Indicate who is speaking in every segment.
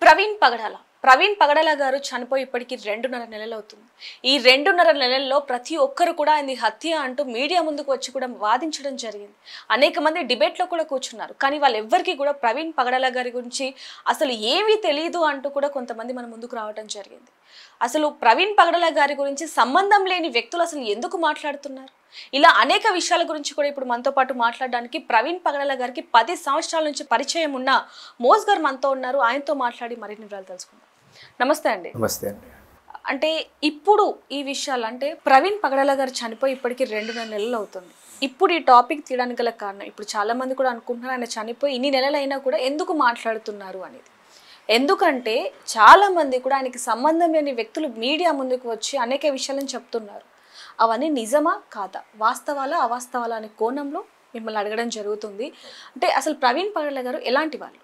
Speaker 1: ప్రవీణ్ పగడాల గారు చనిపోయి ఇప్పటికి 2.5 నెలలు అవుతుంది. ఈ 2.5 నెలల్లో ప్రతి ఒక్కరు కూడా ఆయన హత్య అంటూ మీడియా ముందుకు వచ్చి కూడా వాదించడం జరిగింది. అనేక మంది డిబేట్లో కూడా కూర్చున్నారు. కానీ వాళ్ళెవ్వరికీ కూడా ప్రవీణ్ పగడాల గారి గురించి అసలు ఏమీ తెలియదు అంటూ కూడా కొంతమంది మన ముందుకు రావడం జరిగింది. అసలు ప్రవీణ్ పగడాల గారి గురించి సంబంధం లేని వ్యక్తులు అసలు ఎందుకు మాట్లాడుతున్నారు? ఇలా అనేక విషయాల గురించి కూడా ఇప్పుడు మనతో పాటు మాట్లాడడానికి ప్రవీణ్ పగడాల గారికి 10 సంవత్సరాల నుంచి పరిచయం ఉన్న మోజ్ గారు మనతో ఉన్నారు. ఆయనతో మాట్లాడి మరిన్ని వివరాలు తెలుసుకుందాం. నమస్తే అండి.
Speaker 2: నమస్తే అండి.
Speaker 1: అంటే ఇప్పుడు ఈ విషయాలు అంటే ప్రవీణ్ పగడాల గారు చనిపోయి ఇప్పటికి 2.5 నెలలు అవుతుంది. ఇప్పుడు ఈ టాపిక్ తీయడానికి గల కారణం ఇప్పుడు చాలా మంది కూడా అనుకుంటున్నారు ఆయన చనిపోయి ఇన్ని నెలలైనా కూడా ఎందుకు మాట్లాడుతున్నారు అనేది. ఎందుకంటే చాలా మంది కూడా ఆయనకి సంబంధం లేని వ్యక్తులు మీడియా ముందుకు వచ్చి అనేక విషయాలను చెప్తున్నారు. అవన్నీ నిజమా కాదా, వాస్తవాలా అవాస్తవాలా అనే కోణంలో మిమ్మల్ని అడగడం జరుగుతుంది. అంటే అసలు ప్రవీణ్ పగడాల గారు ఎలాంటి వాళ్ళు?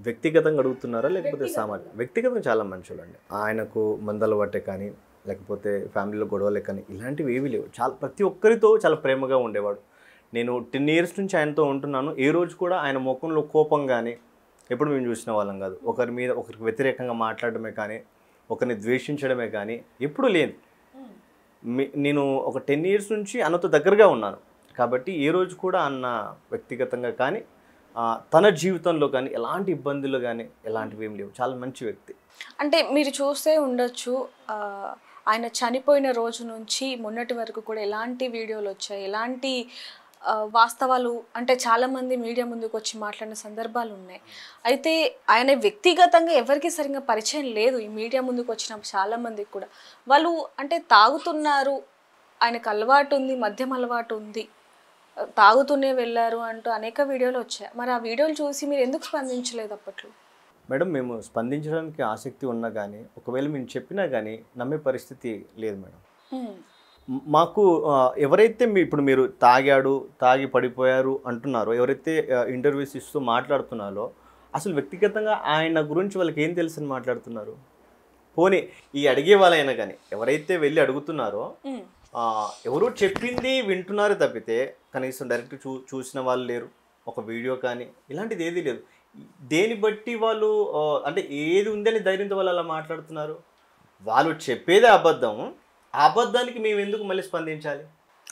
Speaker 2: వ్యక్తిగతంగా అడుగుతున్నారా లేకపోతే సామాన్య? వ్యక్తిగతంగా చాలా మంచోళ్ళు అండి. ఆయనకు మందలు పట్టే కానీ లేకపోతే ఫ్యామిలీలో గొడవలే కానీ ఇలాంటివి ఏవీ లేవు. ప్రతి ఒక్కరితో చాలా ప్రేమగా ఉండేవాడు. నేను 10 years నుంచి ఆయనతో ఉంటున్నాను. ఏ రోజు కూడా ఆయన ముఖంలో కోపం కానీ ఎప్పుడు మేము చూసిన వాళ్ళం కాదు. ఒకరికి వ్యతిరేకంగా మాట్లాడడమే కానీ ఒకరిని ద్వేషించడమే కానీ ఎప్పుడూ లేదు. నేను ఒక 10 years నుంచి అన్నతో దగ్గరగా ఉన్నాను కాబట్టి ఏ రోజు కూడా అన్న వ్యక్తిగతంగా కానీ తన జీవితంలో కానీ ఎలాంటి ఇబ్బందులు కానీ ఎలాంటివి ఏం లేవు. చాలా మంచి వ్యక్తి.
Speaker 1: అంటే మీరు చూస్తే ఉండొచ్చు ఆయన చనిపోయిన రోజు నుంచి మొన్నటి వరకు కూడా ఎలాంటి వీడియోలు వచ్చాయి, ఎలాంటి వాస్తవాలు అంటే చాలామంది మీడియా ముందుకు వచ్చి మాట్లాడిన సందర్భాలు ఉన్నాయి. అయితే ఆయన వ్యక్తిగతంగా ఎవరికి సరిగ్గా పరిచయం లేదు. ఈ మీడియా ముందుకు వచ్చిన చాలామందికి కూడా వాళ్ళు అంటే తాగుతున్నారు, ఆయనకు అలవాటు ఉంది, మద్యం అలవాటు ఉంది, తాగుతూనే వెళ్ళారు అంటూ అనేక వీడియోలు వచ్చాయి. మరి ఆ వీడియోలు చూసి మీరు ఎందుకు స్పందించలేదు అప్పట్లో?
Speaker 2: మేడం, మేము స్పందించడానికి ఆసక్తి ఉన్నా కానీ ఒకవేళ మేము చెప్పినా కానీ నమ్మే పరిస్థితి లేదు మేడం. మాకు ఎవరైతే ఇప్పుడు మీరు తాగి పడిపోయారు అంటున్నారో, ఎవరైతే ఇంటర్వ్యూస్ ఇస్తూ మాట్లాడుతున్నారో అసలు వ్యక్తిగతంగా ఆయన గురించి వాళ్ళకి ఏం తెలుసని మాట్లాడుతున్నారు? పోనీ ఈ అడిగే వాళ్ళైనా కానీ ఎవరైతే వెళ్ళి అడుగుతున్నారో ఎవరో చెప్పింది వింటున్నారు తప్పితే కనీసం డైరెక్ట్ చూసిన వాళ్ళు లేరు. ఒక వీడియో కానీ ఇలాంటిది ఏదీ లేదు. దేని బట్టి వాళ్ళు అంటే ఏది ఉందని ధైర్యంతో వాళ్ళు అలా మాట్లాడుతున్నారు? వాళ్ళు చెప్పేదే అబద్ధం. ఆ అబద్ధానికి మేము ఎందుకు మళ్ళీ స్పందించాలి?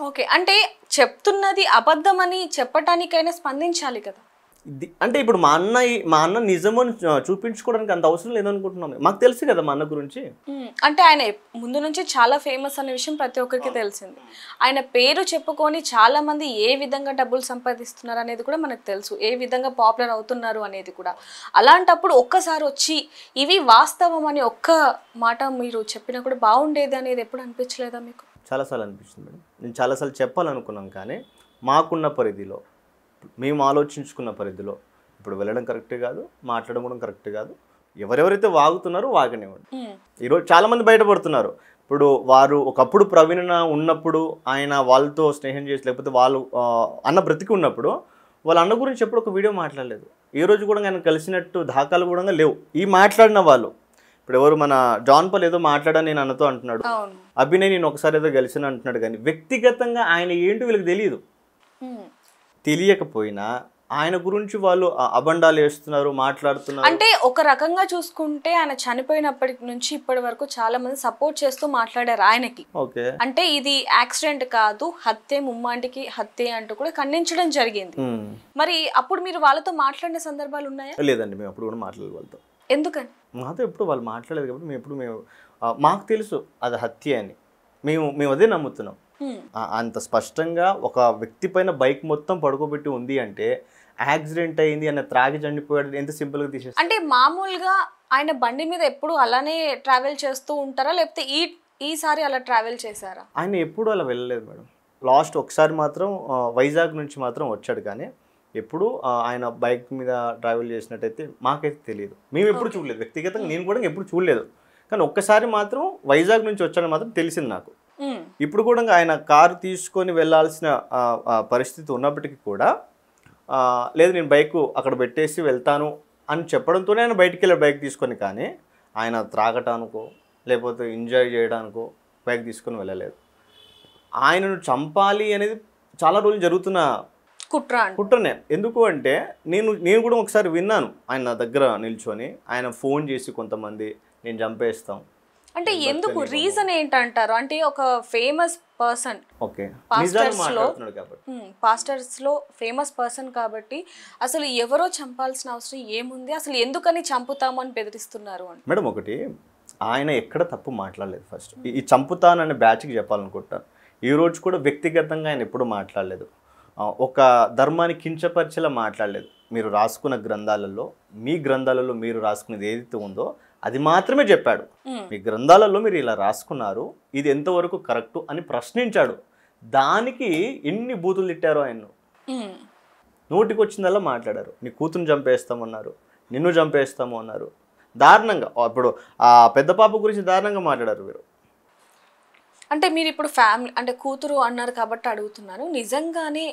Speaker 1: ఓకే, అంటే చెప్తున్నది అబద్ధం అని చెప్పటానికైనా స్పందించాలి కదా.
Speaker 2: అంటే ఇప్పుడు మా అన్న నిజమని చూపించుకోవడానికి అంత అవసరం లేదనుకుంటున్నాం. మాకు తెలుసు కదా మా అన్న గురించి.
Speaker 1: అంటే ఆయన ముందు నుంచి చాలా ఫేమస్ అనే విషయం ప్రతి ఒక్కరికి తెలిసింది. ఆయన పేరు చెప్పుకొని చాలా మంది ఏ విధంగా డబ్బులు సంపాదిస్తున్నారు అనేది కూడా మనకు తెలుసు, ఏ విధంగా పాపులర్ అవుతున్నారు అనేది కూడా. అలాంటప్పుడు ఒక్కసారి వచ్చి ఇవి వాస్తవం అని ఒక్క మాట మీరు చెప్పినా కూడా బాగుండేది అనేది ఎప్పుడు అనిపించలేదా మీకు?
Speaker 2: చాలాసార్లు అనిపిస్తుంది మేడం. నేను చాలాసార్లు చెప్పాలనుకున్నాం కానీ మాకున్న పరిధిలో, మేము ఆలోచించుకున్న పరిధిలో ఇప్పుడు వెళ్ళడం కరెక్టే కాదు, మాట్లాడడం కూడా కరెక్ట్ కాదు. ఎవరెవరైతే వాగుతున్నారో వాగనివ్వండి. ఈరోజు చాలామంది బయటపడుతున్నారు. ఇప్పుడు వారు ఒకప్పుడు ప్రవీణ ఉన్నప్పుడు ఆయన వాళ్ళతో స్నేహం చేసి లేకపోతే వాళ్ళు అన్న బ్రతికి ఉన్నప్పుడు వాళ్ళ అన్న గురించి ఎప్పుడు ఒక వీడియో మాట్లాడలేదు. ఏ రోజు కూడా ఆయన కలిసినట్టు దాఖలు కూడా లేవు. ఈ మాట్లాడిన వాళ్ళు ఇప్పుడు ఎవరు మన జాన్ పాల్ ఏదో మాట్లాడని నేను అన్నతో అంటున్నాడు, అభినయ్ నేను ఒకసారి ఏదో కలిసిన అంటున్నాడు. కానీ వ్యక్తిగతంగా ఆయన ఏంటో వీళ్ళకి తెలియదు. తెలియకపోయినా ఆయన గురించి వాళ్ళు అబండాలు వేస్తున్నారు, మాట్లాడుతున్నారు.
Speaker 1: అంటే ఒక రకంగా చూసుకుంటే ఆయన చనిపోయినప్పటి నుంచి ఇప్పటి వరకు చాలా మంది సపోర్ట్ చేస్తూ మాట్లాడారు ఆయనకి.
Speaker 2: ఓకే,
Speaker 1: అంటే ఇది యాక్సిడెంట్ కాదు, హత్య, ముమ్మాంటికి హత్య అంటూ కూడా ఖండించడం జరిగింది. మరి అప్పుడు మీరు వాళ్ళతో మాట్లాడిన సందర్భాలు ఉన్నాయా?
Speaker 2: లేదండి, మేము అప్పుడు కూడా మాట్లాడలేదు వాళ్ళతో.
Speaker 1: ఎందుకని?
Speaker 2: మాతో ఎప్పుడు వాళ్ళు మాట్లాడలేదు కాబట్టి మేము మాకు తెలుసు అది హత్య అని. మేము అదే నమ్ముతున్నాం. అంత స్పష్టంగా ఒక వ్యక్తి పైన బైక్ మొత్తం పడుకోబెట్టి ఉంది అంటే యాక్సిడెంట్ అయింది అన్న త్రాగి చనిపోయాడు ఎంత సింపుల్గా తీసేస్తారు.
Speaker 1: అంటే మామూలుగా ఆయన బండి మీద ఎప్పుడు అలానే ట్రావెల్ చేస్తూ ఉంటారా లేకపోతే ఈసారి అలా ట్రావెల్ చేశారా?
Speaker 2: ఆయన ఎప్పుడు అలా వెళ్ళలేదు మేడం. లాస్ట్ ఒకసారి మాత్రం వైజాగ్ నుంచి మాత్రం వచ్చాడు కానీ ఎప్పుడు ఆయన బైక్ మీద ట్రావెల్ చేసినట్టయితే మాకైతే తెలియదు. మేము ఎప్పుడు చూడలేదు. వ్యక్తిగతంగా నేను కూడా ఎప్పుడు చూడలేదు. కానీ ఒక్కసారి మాత్రం వైజాగ్ నుంచి వచ్చాడని మాత్రం తెలిసింది నాకు. ఇప్పుడు కూడా ఆయన కారు తీసుకొని వెళ్ళాల్సిన పరిస్థితి ఉన్నప్పటికీ కూడా లేదు నేను బైక్ అక్కడ పెట్టేసి వెళ్తాను అని చెప్పడంతోనే ఆయన బయటికి వెళ్ళాడు బైక్ తీసుకొని. కానీ ఆయన త్రాగటానికో లేకపోతే ఎంజాయ్ చేయడానికో బైక్ తీసుకొని వెళ్ళలేదు. ఆయనను చంపాలి అనేది చాలా రోజులు జరుగుతున్న
Speaker 1: కుట్ర అంట.
Speaker 2: కుట్రనే. ఎందుకు అంటే నేను కూడా ఒకసారి విన్నాను ఆయన నా దగ్గర నిల్చొని, ఆయన ఫోన్ చేసి కొంతమంది నేను చంపేస్తాం.
Speaker 1: అంటే ఎందుకు రీజన్ ఏంటంటారు? అంటే ఒక ఫేమస్ పర్సన్,
Speaker 2: ఓకే,
Speaker 1: పాస్టర్స్ లో ఫేమస్ పర్సన్ కాబట్టి అసలు ఎవరో చంపాల్సిన అవసరం ఏముంది, అసలు ఎందుకని చంపుతాము అని బెదిరిస్తున్నారు అని.
Speaker 2: మేడం ఒకటి, ఆయన ఎక్కడ తప్పు మాట్లాడలేదు. ఫస్ట్ ఈ చంపుతాననే బ్యాచ్కి చెప్పాలనుకుంటాను. ఈ రోజు కూడా వ్యక్తిగతంగా ఆయన ఎప్పుడు మాట్లాడలేదు, ఒక ధర్మాన్ని కించపరిచేలా మాట్లాడలేదు. మీరు రాసుకున్న గ్రంథాలలో, మీ గ్రంథాలలో మీరు రాసుకునేది ఏదైతే ఉందో అది మాత్రమే చెప్పాడు. మీ గ్రంథాలలో మీరు ఇలా రాసుకున్నారు, ఇది ఎంతవరకు కరెక్టు అని ప్రశ్నించాడు. దానికి ఎన్ని బూతులు తిట్టారో ఆయన. నోటికి వచ్చిందల్లా మాట్లాడారు. నీ కూతురుని చంపేస్తామన్నారు, నిన్ను చంపేస్తాము అన్నారు. దారుణంగా, ఇప్పుడు ఆ పెద్ద పాప గురించి దారుణంగా మాట్లాడారు మీరు.
Speaker 1: అంటే మీరు ఇప్పుడు ఫ్యామిలీ అంటే కూతురు అన్నారు కాబట్టి అడుగుతున్నాను, నిజంగానే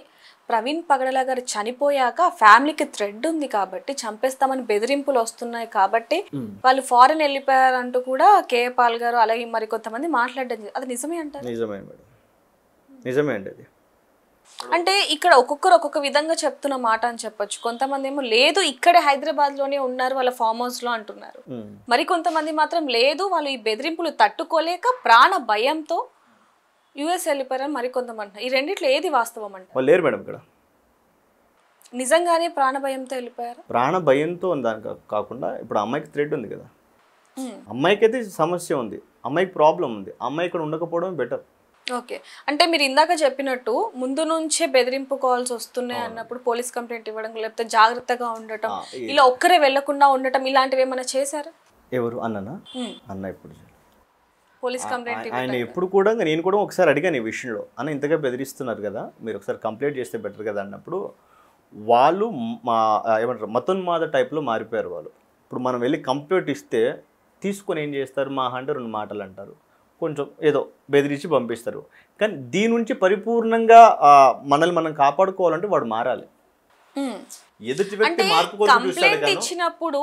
Speaker 1: ప్రవీణ్ పగడాల గారు చనిపోయాక ఫ్యామిలీకి థ్రెడ్ ఉంది కాబట్టి చంపేస్తామని బెదిరింపులు వస్తున్నాయి కాబట్టి వాళ్ళు ఫారెన్ వెళ్ళిపోయారంటూ కూడా కే పాల్ గారు అలాగే మరి కొంతమంది మాట్లాడడం, అది నిజమే అంటారు?
Speaker 2: నిజమే మేడం, నిజమే అండి అది.
Speaker 1: అంటే ఇక్కడ ఒక్కొక్కరు ఒక్కొక్క విధంగా చెప్తున్న మాట అని చెప్పొచ్చు. కొంతమంది ఏమో లేదు ఇక్కడే హైదరాబాద్ లోనే ఉన్నారు వాళ్ళ ఫామ్ హౌస్ లో అంటున్నారు. మరి కొంతమంది మాత్రం లేదు వాళ్ళు ఈ బెదిరింపులు తట్టుకోలేక ప్రాణ భయంతో యుఎస్ వెళ్ళిపోయారని మరి కొంతమంది. ఈ రెండిట్లో ఏది వాస్తవం అంటే?
Speaker 2: లేరు మేడం ఇక్కడ.
Speaker 1: నిజంగానే ప్రాణ భయంతో వెళ్ళిపోయారు.
Speaker 2: ప్రాణ భయంతో దాని కాకుండా ఇప్పుడు అమ్మాయికి థ్రెడ్ ఉంది కదా, అమ్మాయికి అయితే సమస్య ఉంది, అమ్మాయికి ప్రాబ్లం ఉంది, అమ్మాయి ఇక్కడ ఉండకపోవడం బెటర్.
Speaker 1: ఓకే, అంటే మీరు ఇందాక చెప్పినట్టు ముందు నుంచే బెదిరింపు కాల్స్ వస్తున్నాయి అన్నప్పుడు పోలీస్ కంప్లైంట్ ఇవ్వడం, లేకపోతే జాగ్రత్తగా ఉండటం, ఇలా ఒక్కరే వెళ్లకుండా ఉండటం, ఇలాంటివి ఏమైనా చేశారా?
Speaker 2: ఎవరు అన్ననా? అన్న ఇప్పుడు
Speaker 1: పోలీస్ కంప్లైంట్
Speaker 2: ఆయన ఎప్పుడు కూడా, నేను కూడా ఒకసారి అడిగాను ఈ విషయంలో, అన్న ఇంతగా బెదిరిస్తున్నారు కదా, మీరు ఒకసారి కంప్లైంట్ చేస్తే బెటర్ కదా అన్నప్పుడు వాళ్ళు ఏమంటారు మతోన్మాద టైప్లో మారిపోయారు వాళ్ళు. ఇప్పుడు మనం వెళ్ళి కంప్లైంట్ ఇస్తే తీసుకొని ఏం చేస్తారు, మా అంటే 2 మాటలు అంటారు, కొంచెం ఏదో బెదిరించి పంపిస్తారు. కానీ దీని నుంచి పరిపూర్ణంగా మనల్ని మనం కాపాడుకోవాలంటే వాడు మారాలి. ఎదుటి వ్యక్తి
Speaker 1: కంప్లైంట్ ఇచ్చినప్పుడు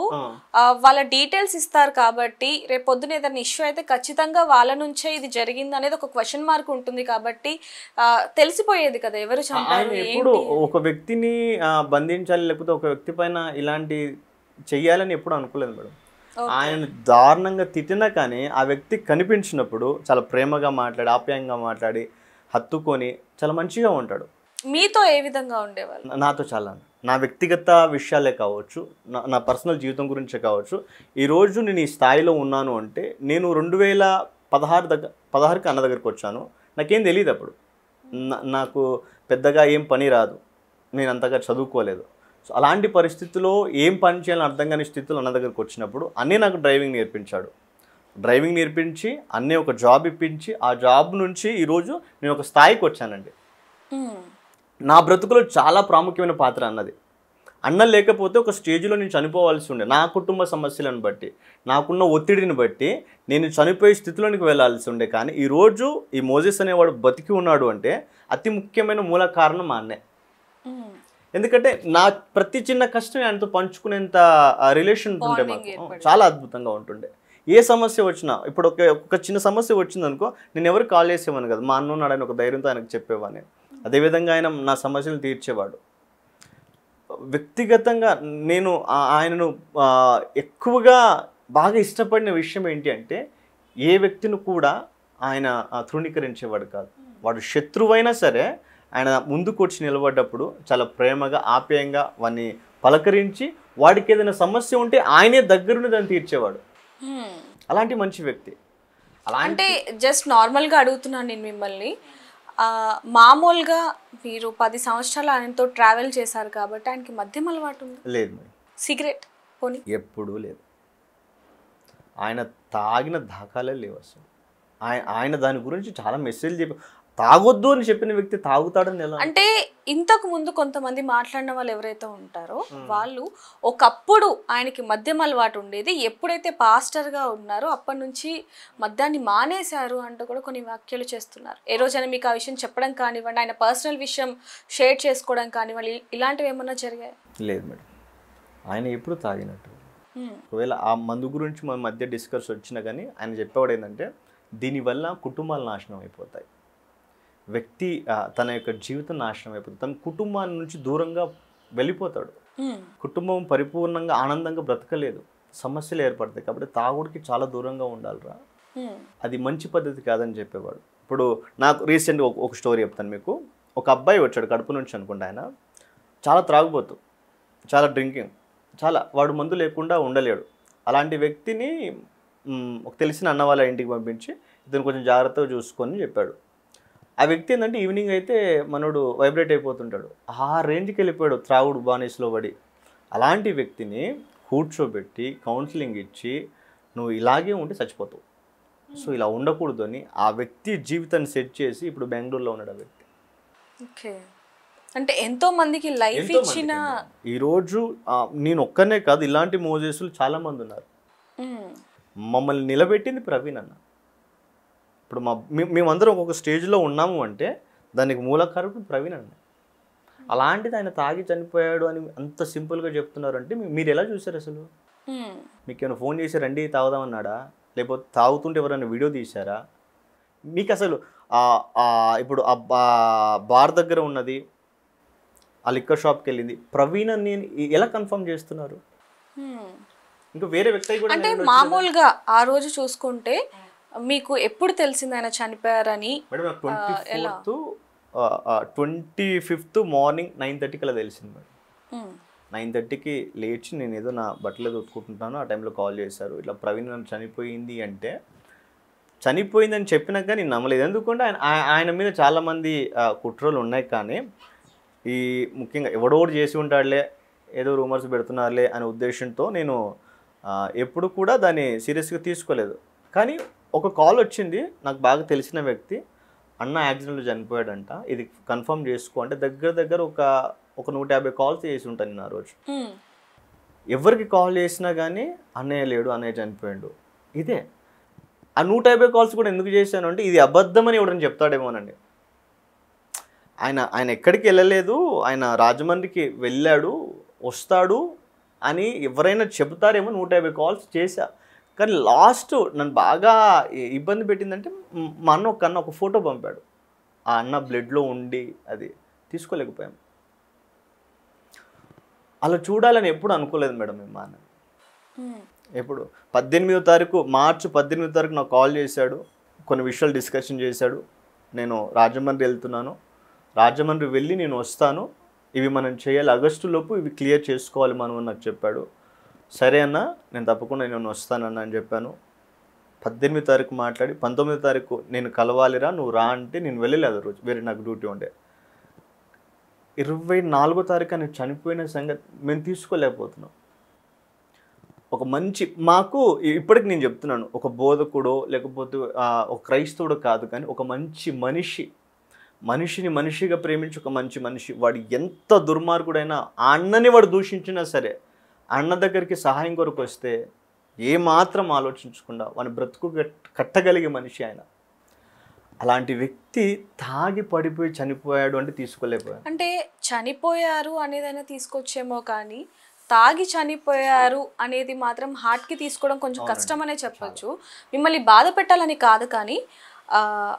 Speaker 1: వాళ్ళ డీటెయిల్స్ ఇస్తారు కాబట్టి రేపు పొద్దున ఏదైనా ఇష్యూ అయితే ఖచ్చితంగా వాళ్ళ నుంచే ఇది జరిగింది అనేది ఒక క్వశ్చన్ మార్క్ ఉంటుంది కాబట్టి తెలిసిపోయేది కదా ఎవరు చంపారు.
Speaker 2: ఎప్పుడు ఒక వ్యక్తిని బంధించాలి లేకపోతే ఒక వ్యక్తి పైన ఇలాంటి చెయ్యాలని ఎప్పుడు అనుకోలేదు మేడం. ఆయన దారుణంగా తిట్టినా కానీ ఆ వ్యక్తి కనిపించినప్పుడు చాలా ప్రేమగా మాట్లాడి, ఆప్యాయంగా మాట్లాడి, హత్తుకొని చాలా మంచిగా ఉంటాడు.
Speaker 1: మీతో ఏ విధంగా ఉండేవాళ్ళు?
Speaker 2: నాతో చాలా, నా వ్యక్తిగత విషయాలే కావచ్చు, నా పర్సనల్ జీవితం గురించే కావచ్చు. ఈరోజు నేను ఈ స్థాయిలో ఉన్నాను అంటే నేను 2016కి అన్న దగ్గరికి వచ్చాను. నాకేం తెలియదు అప్పుడు, నాకు పెద్దగా ఏం పని రాదు, నేను అంతగా చదువుకోలేదు. సో అలాంటి పరిస్థితుల్లో ఏం పని చేయాలని అర్థం కాని స్థితిలో అన్న దగ్గరికి వచ్చినప్పుడు అన్నే నాకు డ్రైవింగ్ నేర్పించాడు. డ్రైవింగ్ నేర్పించి అన్నే ఒక జాబ్ ఇప్పించి ఆ జాబ్ నుంచి ఈరోజు నేను ఒక స్థాయికి వచ్చానండి. నా బ్రతుకులో చాలా ప్రాముఖ్యమైన పాత్ర అన్నది. అన్న లేకపోతే ఒక స్టేజ్లో నేను చనిపోవాల్సి ఉండే, నా కుటుంబ సమస్యలను బట్టి, నాకున్న ఒత్తిడిని బట్టి నేను చనిపోయే స్థితిలోనికి వెళ్ళాల్సి ఉండే. కానీ ఈరోజు ఈ మోజెస్ అనేవాడు బతికి ఉన్నాడు అంటే అతి ముఖ్యమైన మూల కారణం మా అన్నే. ఎందుకంటే నా ప్రతి చిన్న కష్టం ఆయనతో పంచుకునేంత రిలేషన్ ఉంటుండే, మాకు చాలా అద్భుతంగా ఉంటుండే. ఏ సమస్య వచ్చినా, ఇప్పుడు ఒక చిన్న సమస్య వచ్చిందనుకో నేను ఎవరికి కాల్ చేసేవాను కదా, మా అన్న ఉన్నాడని ఒక ధైర్యంతో ఆయనకు చెప్పేవాడిని. అదేవిధంగా ఆయన నా సమస్యలు తీర్చేవాడు. వ్యక్తిగతంగా నేను ఆయనను ఎక్కువగా బాగా ఇష్టపడిన విషయం ఏంటి అంటే ఏ వ్యక్తిని కూడా ఆయన తృణీకరించేవాడు కాదు. వాడు శత్రువైనా సరే ఆయన ముందుకు వచ్చి నిలబడ్డప్పుడు చాలా ప్రేమగా ఆప్యాయంగా వాడిని పలకరించి వాడికి ఏదైనా సమస్య ఉంటే ఆయనే దగ్గరుండి దాన్ని తీర్చేవాడు. అలాంటి మంచి వ్యక్తి.
Speaker 1: అంటే జస్ట్ నార్మల్గా అడుగుతున్నాను నేను మిమ్మల్ని, మామూలుగా మీరు 10 సంవత్సరాలు ఆయనతో ట్రావెల్ చేశారు కాబట్టి ఆయనకి మద్యం అలవాటు ఉంది?
Speaker 2: లేదు.
Speaker 1: సిగరెట్ పోనీ?
Speaker 2: ఎప్పుడూ లేదు. ఆయన తాగిన దాఖలే లేవు అసలు. ఆయన దాని గురించి చాలా మెసేజ్ చెప్పి, తాగొద్దు అని చెప్పిన వ్యక్తి తాగుతాడని ఎలా?
Speaker 1: అంటే ఇంతకు ముందు కొంతమంది మాట్లాడిన వాళ్ళు ఎవరైతే ఉంటారో వాళ్ళు ఒకప్పుడు ఆయనకి మద్యం అలవాటు ఉండేది, ఎప్పుడైతే పాస్టర్గా ఉన్నారో అప్పటి నుంచి మద్యాన్ని మానేశారు అంటూ కూడా కొన్ని వ్యాఖ్యలు చేస్తున్నారు. ఏ రోజైనా మీకు ఆ విషయం చెప్పడం కానివ్వండి, ఆయన పర్సనల్ విషయం షేర్ చేసుకోవడం కానివ్వండి, ఇలాంటివి ఏమన్నా జరిగాయి?
Speaker 2: లేదు మేడం, ఆయన ఎప్పుడు తాగినట్టు. ఒకవేళ ఆ మందు గురించి మన మధ్య డిస్కస్ వచ్చినా కానీ ఆయన చెప్పేవాడు ఏంటంటే దీనివల్ల కుటుంబాలు నాశనం అయిపోతాయి, వ్యక్తి తన యొక్క జీవితం నాశనం అయిపోతుంది, తన కుటుంబాన్ని నుంచి దూరంగా వెళ్ళిపోతాడు. కుటుంబం పరిపూర్ణంగా ఆనందంగా బ్రతకలేదు, సమస్యలు ఏర్పడతాయి. కాబట్టి తాగుడికి చాలా దూరంగా ఉండాలిరా, అది మంచి పద్ధతి కాదని చెప్పేవాడు. ఇప్పుడు నాకు రీసెంట్గా ఒక స్టోరీ చెప్తాను మీకు. ఒక అబ్బాయి వచ్చాడు కడుపు నుంచి అనుకుంటా, ఆయన చాలా త్రాగుబోతు, చాలా డ్రింకింగ్, చాలా వాడు మందు లేకుండా ఉండలేడు. అలాంటి వ్యక్తిని ఒక తెలిసిన అన్న వాళ్ళ ఇంటికి పంపించి ఇతను కొంచెం జాగ్రత్తగా చూసుకొని చెప్పాడు. ఆ వ్యక్తి ఏంటంటే ఈవినింగ్ అయితే మనోడు వైబ్రేట్ అయిపోతుంటాడు, ఆ రేంజ్కి వెళ్ళిపోయాడు త్రాగుడు బానిసలో పడి. అలాంటి వ్యక్తిని కూర్చోబెట్టి కౌన్సిలింగ్ ఇచ్చి నువ్వు ఇలాగే ఉంటే చచ్చిపోతావు, సో ఇలా ఉండకూడదు అని ఆ వ్యక్తి జీవితాన్ని సెట్ చేసి ఇప్పుడు బెంగళూరులో ఉన్నాడు ఆ వ్యక్తి.
Speaker 1: ఓకే, అంటే ఎంతో మందికి లైఫ్ ఇచ్చిన
Speaker 2: ఈరోజు నేను ఒక్కనే కాదు, ఇలాంటి మోజేసులు చాలా మంది ఉన్నారు. మమ్మల్ని నిలబెట్టింది ప్రవీణ్ అన్న. ఇప్పుడు మేమందరం ఒక స్టేజ్లో ఉన్నాము అంటే దానికి మూలకారకుడు ప్రవీణ్ అన్న. అలాంటిది ఆయన తాగి చనిపోయాడు అని అంత సింపుల్గా చెప్తున్నారు అంటే మీరు ఎలా చూసారు అసలు? మీకు ఏమైనా ఫోన్ చేసి రండి తాగుదామన్నాడా, లేకపోతే తాగుతుంటే ఎవరైనా వీడియో తీశారా? మీకు అసలు ఇప్పుడు ఆ బార్ దగ్గర ఉన్నది, ఆ లిక్కర్ షాప్కి వెళ్ళింది ప్రవీణ్ అని ఎలా కన్ఫర్మ్ చేస్తున్నారు? ఇంకా వేరే వ్యక్తి కూడా
Speaker 1: అంటే మామూలుగా ఆ రోజు చూసుకుంటే మీకు ఎప్పుడు తెలిసింది ఆయన చనిపోయారని?
Speaker 2: మేడం 25th మార్నింగ్ 9:30కి అలా తెలిసింది మేడం. 9:30కి లేచి నేను ఏదో నా బట్టలు ఉతుకుంటున్నాను, ఆ టైంలో కాల్ చేశారు, ఇట్లా ప్రవీణ్ చనిపోయింది అంటే. చనిపోయిందని చెప్పినాక నేను నమ్మలేదు, ఎందుకంటే ఆయన మీద చాలామంది కుట్రలు ఉన్నాయి. కానీ ఈ ముఖ్యంగా ఎవడోడు చేసి ఉంటాడులే, ఏదో రూమర్స్ పెడుతున్నారులే అనే ఉద్దేశంతో నేను ఎప్పుడు కూడా దాన్ని సీరియస్గా తీసుకోలేదు. కానీ ఒక కాల్ వచ్చింది, నాకు బాగా తెలిసిన వ్యక్తి, అన్న యాక్సిడెంట్లో చనిపోయాడంట, ఇది కన్ఫర్మ్ చేసుకో అంటే దగ్గర ఒక 150 కాల్స్ చేసి ఉంటాను నేను ఆ రోజు. ఎవరికి కాల్ చేసినా కానీ అన్నయ్య లేడు, అన్నయ్య చనిపోయాడు. ఇదే ఆ 150 కాల్స్ కూడా ఎందుకు చేశాను అంటే ఇది అబద్ధమని ఎవడని చెప్తాడేమోనండి. ఆయన ఎక్కడికి వెళ్ళలేదు, ఆయన రాజమండ్రికి వెళ్ళాడు వస్తాడు అని ఎవరైనా చెబుతారేమో 150 కాల్స్ చేశా. కానీ లాస్ట్ నన్ను బాగా ఇబ్బంది పెట్టిందంటే మా అన్న ఒక ఫోటో పంపాడు, ఆ అన్న బ్లడ్లో ఉండి అది తీసుకోలేకపోయాం. అలా చూడాలని ఎప్పుడు అనుకోలేదు మేడం మేము. మా అన్న ఎప్పుడు 18వ తారీఖు మార్చి 18వ తారీఖు నాకు కాల్ చేశాడు, కొన్ని విషయాలు డిస్కషన్ చేశాడు. నేను రాజమండ్రి వెళ్తున్నాను, రాజమండ్రి వెళ్ళి నేను వస్తాను, ఇవి మనం చేయాలి, ఆగస్టులోపు ఇవి క్లియర్ చేసుకోవాలి మనం అని నాకు చెప్పాడు. సరే అన్న నేను తప్పకుండా నేను వస్తానన్న అని చెప్పాను. 18వ తారీఖు మాట్లాడి 19వ తారీఖు నేను కలవాలిరా నువ్వు రా అంటే నేను వెళ్ళలేదు రోజు, వేరే నాకు డ్యూటీ ఉండే. 24వ తారీఖు నేను చనిపోయిన సంగతి మేము తీసుకోలేకపోతున్నాం. ఒక మంచి మాకు ఇప్పటికి నేను చెప్తున్నాను, ఒక బోధకుడో లేకపోతే ఒక క్రైస్తవుడో కాదు, కానీ ఒక మంచి మనిషిని మనిషిగా ప్రేమించి ఒక మంచి మనిషి, వాడు ఎంత దుర్మార్గుడైనా ఆ అన్నని వాడు దూషించినా సరే అన్న దగ్గరికి సహాయం కొరకు వస్తే ఏమాత్రం ఆలోచించకుండా వాని బ్రతుకు కట్టగలిగే మనిషి ఆయన. అలాంటి వ్యక్తి తాగి పడిపోయి చనిపోయాడు అంటే తీసుకోలేకపోయాడు.
Speaker 1: అంటే చనిపోయారు అనేదైనా తీసుకొచ్చేమో, కానీ తాగి చనిపోయారు అనేది మాత్రం హార్ట్కి తీసుకోవడం కొంచెం కష్టం అనే చెప్పచ్చు. మిమ్మల్ని బాధ పెట్టాలని కాదు, కానీ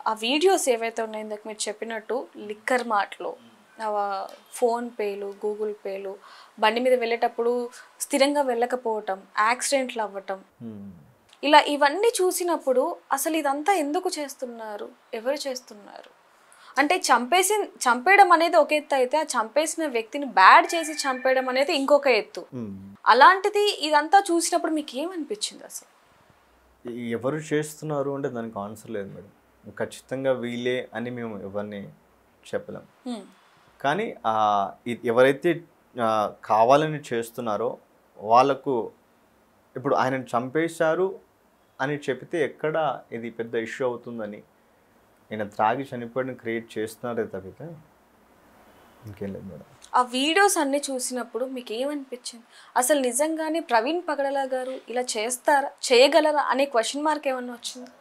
Speaker 1: ఆ వీడియోస్ ఏవైతే ఉన్నాయో ఇందాక మీరు చెప్పినట్టు లిక్కర్ మాటలు, ఫోన్పేలు, గూగుల్ పేలు, బండి మీద వెళ్ళేటప్పుడు స్థిరంగా వెళ్ళకపోవటం, యాక్సిడెంట్లు అవ్వటం, ఇలా ఇవన్నీ చూసినప్పుడు అసలు ఇదంతా ఎందుకు చేస్తున్నారు, ఎవరు చేస్తున్నారు? అంటే చంపేయడం అనేది ఒక ఎత్తు అయితే, ఆ చంపేసిన వ్యక్తిని బ్యాడ్ చేసి చంపేయడం అనేది ఇంకొక ఎత్తు. అలాంటిది ఇదంతా చూసినప్పుడు మీకు ఏమనిపించింది అసలు?
Speaker 2: ఎవరు చేస్తున్నారు అంటే దానికి ఆన్సర్ లేదు మేడం. ఖచ్చితంగా వీళ్ళే అని మేము ఎవరిని చెప్పలేం. కానీ ఎవరైతే కావాలని చేస్తున్నారో వాళ్ళకు ఇప్పుడు ఆయనను చంపేశారు అని చెప్తే ఎక్కడ ఇది పెద్ద ఇష్యూ అవుతుందని నేను త్రాగి చనిపోయిన క్రియేట్ చేస్తున్నారే తప్పితే ఇంకేం లేదు మేడం.
Speaker 1: ఆ వీడియోస్ అన్నీ చూసినప్పుడు మీకు ఏమనిపించింది? అసలు నిజంగానే ప్రవీణ్ పగడాల గారు ఇలా చేస్తారా, చేయగలరా అనే క్వశ్చన్ మార్క్ ఏమన్నా వచ్చింది?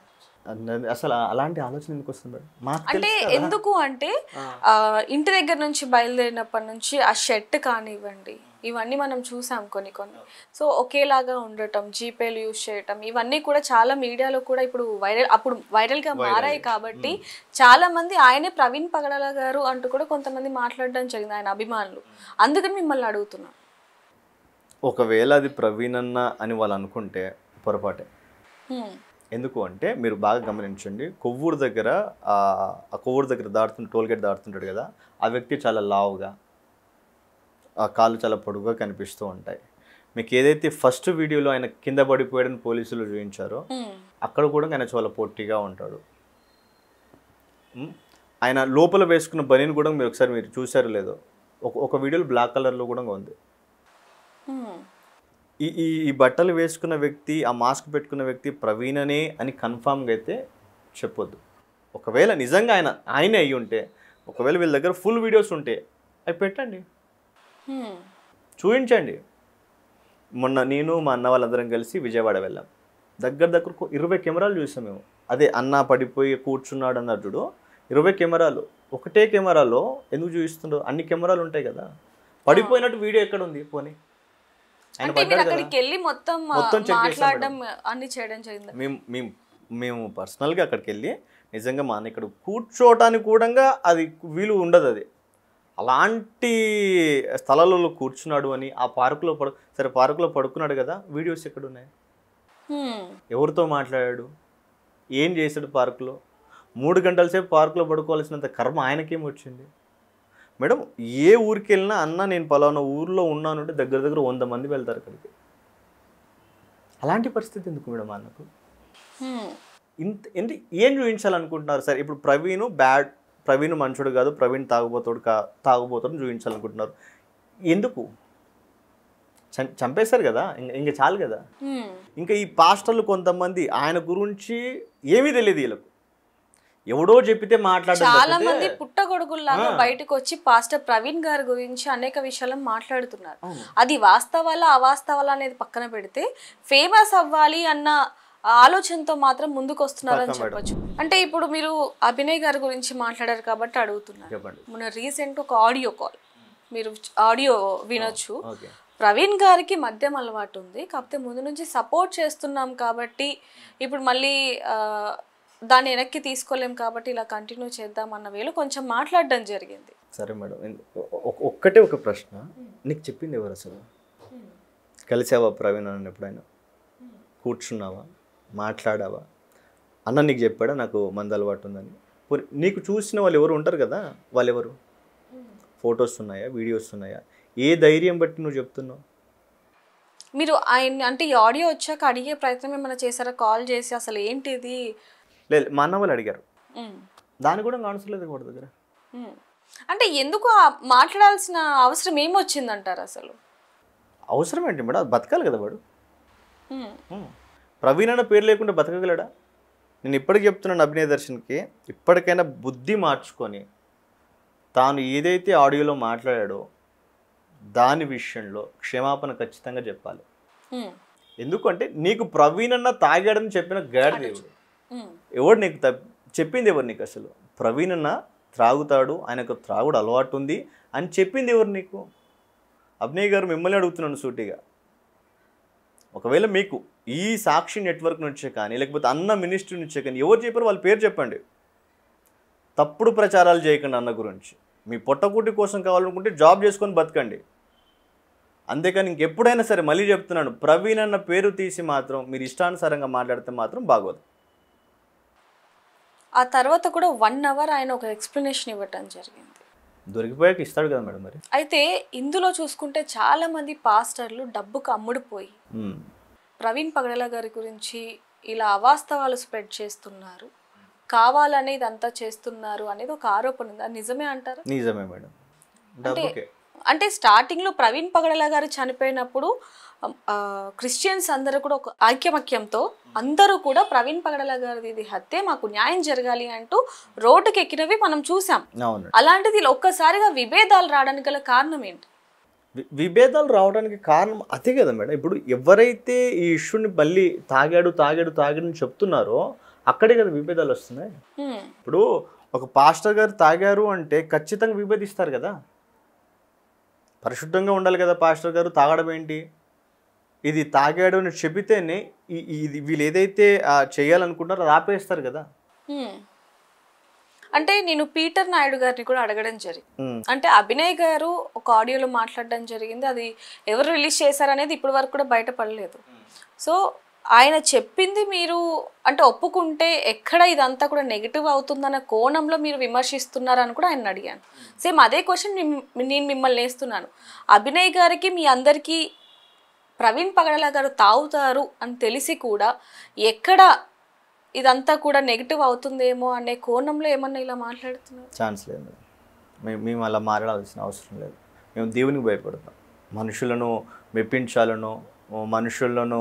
Speaker 2: అసలు అలాంటి ఆలోచన ఎందుకు వస్తుంది మేడం?
Speaker 1: అంటే ఎందుకు అంటే ఇంటి దగ్గర నుంచి బయలుదేరినప్పటి నుంచి ఆ షర్ట్ కానివ్వండి, ఇవన్నీ మనం చూసాం కొన్ని కొన్ని. సో ఒకేలాగా ఉండటం, జీపేలు యూజ్ చేయటం, ఇవన్నీ కూడా చాలా మీడియాలో కూడా ఇప్పుడు అప్పుడు వైరల్గా మారాయి కాబట్టి చాలా మంది ఆయనే ప్రవీణ్ పగడాల గారు అంటూ కూడా కొంతమంది మాట్లాడడం జరిగింది, ఆయన అభిమానులు. అందుకని మిమ్మల్ని అడుగుతున్నాను.
Speaker 2: ఒకవేళ అది ప్రవీణ్ అన్న అని వాళ్ళు అనుకుంటే పొరపాటే. ఎందుకు అంటే మీరు బాగా గమనించండి, కొవ్వూరు దగ్గర ఆ కొవ్వూరు దగ్గర టోల్గేట్ దాటుతుంటాడు కదా, ఆ వ్యక్తి చాలా లావుగా, ఆ కాళ్ళు చాలా పొడుగుగా కనిపిస్తూ ఉంటాయి. మీకు ఏదైతే ఫస్ట్ వీడియోలో ఆయన కింద పడిపోయాడని పోలీసులు చూపించారో అక్కడ కూడా ఆయన చాలా పొట్టిగా ఉంటాడు. ఆయన లోపల వేసుకున్న బనీని కూడా మీరు ఒకసారి మీరు చూసారో లేదో, ఒక వీడియోలో బ్లాక్ కలర్లో కూడా ఉంది. ఈ బట్టలు వేసుకున్న వ్యక్తి, ఆ మాస్క్ పెట్టుకున్న వ్యక్తి ప్రవీణనే అని కన్ఫామ్గా అయితే చెప్పొద్దు. ఒకవేళ నిజంగా ఆయనే అయ్యి ఉంటే, ఒకవేళ వీళ్ళ దగ్గర ఫుల్ వీడియోస్ ఉంటే అవి పెట్టండి, చూపించండి. మొన్న నేను మా అన్న వాళ్ళందరం కలిసి విజయవాడ వెళ్ళాం. దగ్గర 20 కెమెరాలు చూసాం మేము. అదే అన్న పడిపోయి కూర్చున్నాడు అన్నట్టుడు 20 కెమెరాలు. ఒకటే కెమెరాలో ఎందుకు చూపిస్తుండో, అన్ని కెమెరాలు ఉంటాయి కదా, పడిపోయినట్టు వీడియో ఎక్కడ ఉంది పోనీ?
Speaker 1: అక్కడికి వెళ్ళి మొత్తం మాట్లాడడం అన్ని చేయడం జరిగింది.
Speaker 2: మేము పర్సనల్గా అక్కడికి వెళ్ళి నిజంగా మా అన్న ఇక్కడ కూర్చోవటానికి కూడా అది వీలు ఉండదు. అది అలాంటి స్థలాలలో కూర్చున్నాడు అని, ఆ పార్కులో సరే పార్కులో పడుకున్నాడు కదా, వీడియోస్ ఎక్కడ ఉన్నాయి? ఎవరితో మాట్లాడాడు, ఏం చేశాడు పార్కులో? 3 గంటల సేపు పార్కులో పడుకోవాల్సినంత కర్మ ఆయనకేం వచ్చింది? మేడం, ఏ ఊరికి వెళ్ళినా అన్న నేను పలానా ఊర్లో ఉన్నాను అంటే దగ్గర 100 మంది వెళ్తారు అక్కడికి. అలాంటి పరిస్థితి ఎందుకు మేడం అన్నకు? ఏంటి ఏం చూపించాలనుకుంటున్నారు? సరే ఇప్పుడు ప్రవీణ్ మంచుడు కాదు, ప్రవీణ్ తాగుబోతాడు చూపించాలనుకుంటున్నారు. ఎందుకు? చంపేశారు కదా, ఇంకా చాలు కదా. ఇంకా ఈ పాస్టర్లు కొంతమంది ఆయన గురించి ఏమీ తెలియదు వీళ్ళకు, ఎవడో చెప్పితే మాట్లాడారు.
Speaker 1: చాలా మంది పుట్టగొడుగుల్లాగా బయటకు వచ్చి పాస్టర్ ప్రవీణ్ గారి గురించి అనేక విషయాలను మాట్లాడుతున్నారు. అది వాస్తవాలా అవాస్తవాలా అనేది పక్కన పెడితే ఫేమస్ అవ్వాలి అన్న ఆలోచనతో మాత్రం ముందుకు వస్తున్నారు అని చెప్పొచ్చు. అంటే ఇప్పుడు మీరు అభినయ్ గారి గురించి మాట్లాడారు కాబట్టి అడుగుతున్నారు. మొన్న రీసెంట్ ఒక ఆడియో కాల్, మీరు ఆడియో వినొచ్చు. ప్రవీణ్ గారికి మద్యం అలవాటు ఉంది, కాకపోతే ముందు నుంచి సపోర్ట్ చేస్తున్నాం కాబట్టి ఇప్పుడు మళ్ళీ దాన్ని వెనక్కి తీసుకోలేం కాబట్టి ఇలా కంటిన్యూ చేద్దాం అన్న వేళ కొంచెం మాట్లాడడం జరిగింది.
Speaker 2: సరే మేడం, ఒక్కటే ఒక ప్రశ్న, నీకు చెప్పింది ఎవరు అసలు? కలిసావా ప్రవీణ్ అన్న ఎప్పుడైనా? కూర్చున్నావా, మాట్లాడావా? అన్న నీకు చెప్పాడా నాకు మందు అలవాటు ఉందని? నీకు చూసిన వాళ్ళు ఎవరు ఉంటారు కదా, వాళ్ళు ఎవరు? ఫొటోస్ ఉన్నాయా, వీడియోస్ ఉన్నాయా? ఏ ధైర్యం బట్టి నువ్వు చెప్తున్నావు?
Speaker 1: మీరు ఆయన అంటే ఈ ఆడియో వచ్చాక అడిగే ప్రయత్నం ఏమైనా చేశారా? కాల్ చేసి అసలు ఏంటిది?
Speaker 2: లేదు, మా అన్న వాళ్ళు అడిగారు, దాన్ని కూడా ఆన్సర్ లేదు వాడి దగ్గర.
Speaker 1: అంటే ఎందుకు మాట్లాడాల్సిన అవసరం ఏమొచ్చిందంటారు? అసలు
Speaker 2: అవసరం ఏంటి మేడం, అది బతకాలి కదా వాడు. ప్రవీణ్ అన్న పేరు లేకుండా బతకగలడా? నేను ఇప్పటికి చెప్తున్నాను అభినయ దర్శన్కి, ఇప్పటికైనా బుద్ధి మార్చుకొని తాను ఏదైతే ఆడియోలో మాట్లాడాడో దాని విషయంలో క్షమాపణ ఖచ్చితంగా చెప్పాలి. ఎందుకంటే నీకు ప్రవీణ్ అన్న తాగాడని చెప్పిన గాడి దేవుడు ఎవడు? నీకు చెప్పింది ఎవరు నీకు? అసలు ప్రవీణ్ అన్న త్రాగుతాడు, ఆయనకు త్రాగుడు అలవాటు ఉంది అని చెప్పింది ఎవరు నీకు? అభినయ్ గారు మిమ్మల్ని అడుగుతున్నాను సూటిగా, ఒకవేళ మీకు ఈ సాక్షి నెట్వర్క్ నుంచే కానీ లేకపోతే అన్న మినిస్ట్రీ నుంచే కానీ ఎవరు చెప్పారు వాళ్ళ పేరు చెప్పండి. తప్పుడు ప్రచారాలు చేయకండి అన్న గురించి. మీ పొట్టకూటి కోసం కావాలనుకుంటే జాబ్ చేసుకొని బతకండి, అంతేకాని ఇంకెప్పుడైనా సరే మళ్ళీ చెప్తున్నాను, ప్రవీణ్ అన్న పేరు తీసి మాత్రం మీరు ఇష్టానుసారంగా మాట్లాడితే మాత్రం బాగోదు.
Speaker 1: ఆ తర్వాత కూడా 1 అవర్ ఆయన ఒక ఎక్స్ప్లెనేషన్ ఇవ్వటం జరిగింది.
Speaker 2: దొరికిపోయాక ఇస్తాడు కదా మేడం మరి.
Speaker 1: అయితే ఇందులో చూసుకుంటే చాలా మంది పాస్టర్లు డబ్బుకు అమ్ముడుపోయి ప్రవీణ్ పగడాల గారి గురించి ఇలా అవాస్తవాలు స్ప్రెడ్ చేస్తున్నారు, కావాలనే ఇదంతా చేస్తున్నారు అనేది ఒక ఆరోపణ ఉంది. అది నిజమే అంటారు?
Speaker 2: నిజమే మేడం.
Speaker 1: అంటే స్టార్టింగ్లో ప్రవీణ్ పగడాల గారు చనిపోయినప్పుడు క్రిస్టియన్స్ అందరూ కూడా ఒక ఐక్యమత్యంతో అందరూ కూడా ప్రవీణ్ పగడాల గారిది ఇది హత్య, మాకు న్యాయం జరగాలి అంటూ రోడ్డుకి ఎక్కినవి మనం చూసాం. అలాంటిది ఒక్కసారిగా విభేదాలు రావడానికి గల కారణం ఏంటి?
Speaker 2: విభేదాలు రావడానికి కారణం అదే కదా మేడం. ఇప్పుడు ఎవరైతే ఈ ఇష్యూని మళ్ళీ తాగాడు చెప్తున్నారో అక్కడే కదా విభేదాలు వస్తున్నాయి. ఇప్పుడు ఒక పాస్టర్ గారు తాగారు అంటే ఖచ్చితంగా విభేదిస్తారు కదా. పరిశుద్ధంగా ఉండాలి కదా పాస్టర్ గారు, తాగడం ఏంటి? ఇది తాగాడు అని చెబితేనే ఇది వీళ్ళు ఏదైతే చేయాలనుకుంటారో అది ఆపేస్తారు కదా.
Speaker 1: అంటే నేను పీటర్ నాయుడు గారిని కూడా అడగడం జరిగింది. అంటే అభినయ్ గారు ఒక ఆడియోలో మాట్లాడడం జరిగింది, అది ఎవరు రిలీజ్ చేశారనేది ఇప్పటి వరకు కూడా బయటపడలేదు. సో ఆయన చెప్పింది మీరు అంటే ఒప్పుకుంటే ఎక్కడ ఇదంతా కూడా నెగిటివ్ అవుతుందన్న కోణంలో మీరు విమర్శిస్తున్నారని కూడా ఆయన అడిగాను. సేమ్ అదే క్వశ్చన్ నేను మిమ్మల్ని వేస్తున్నాను. అభినయ్ గారికి మీ అందరికీ ప్రవీణ్ పగడాల గారు తాగుతారు అని తెలిసి కూడా ఎక్కడ ఇదంతా కూడా నెగిటివ్ అవుతుందేమో అనే కోణంలో ఏమన్నా ఇలా మాట్లాడుతున్నారు?
Speaker 2: ఛాన్స్ లేదు. మేము అలా మాట్లాడాల్సిన అవసరం లేదు. మేము దేవునికి భయపడతాం. మనుషులను మెప్పించాలనో మనుషులను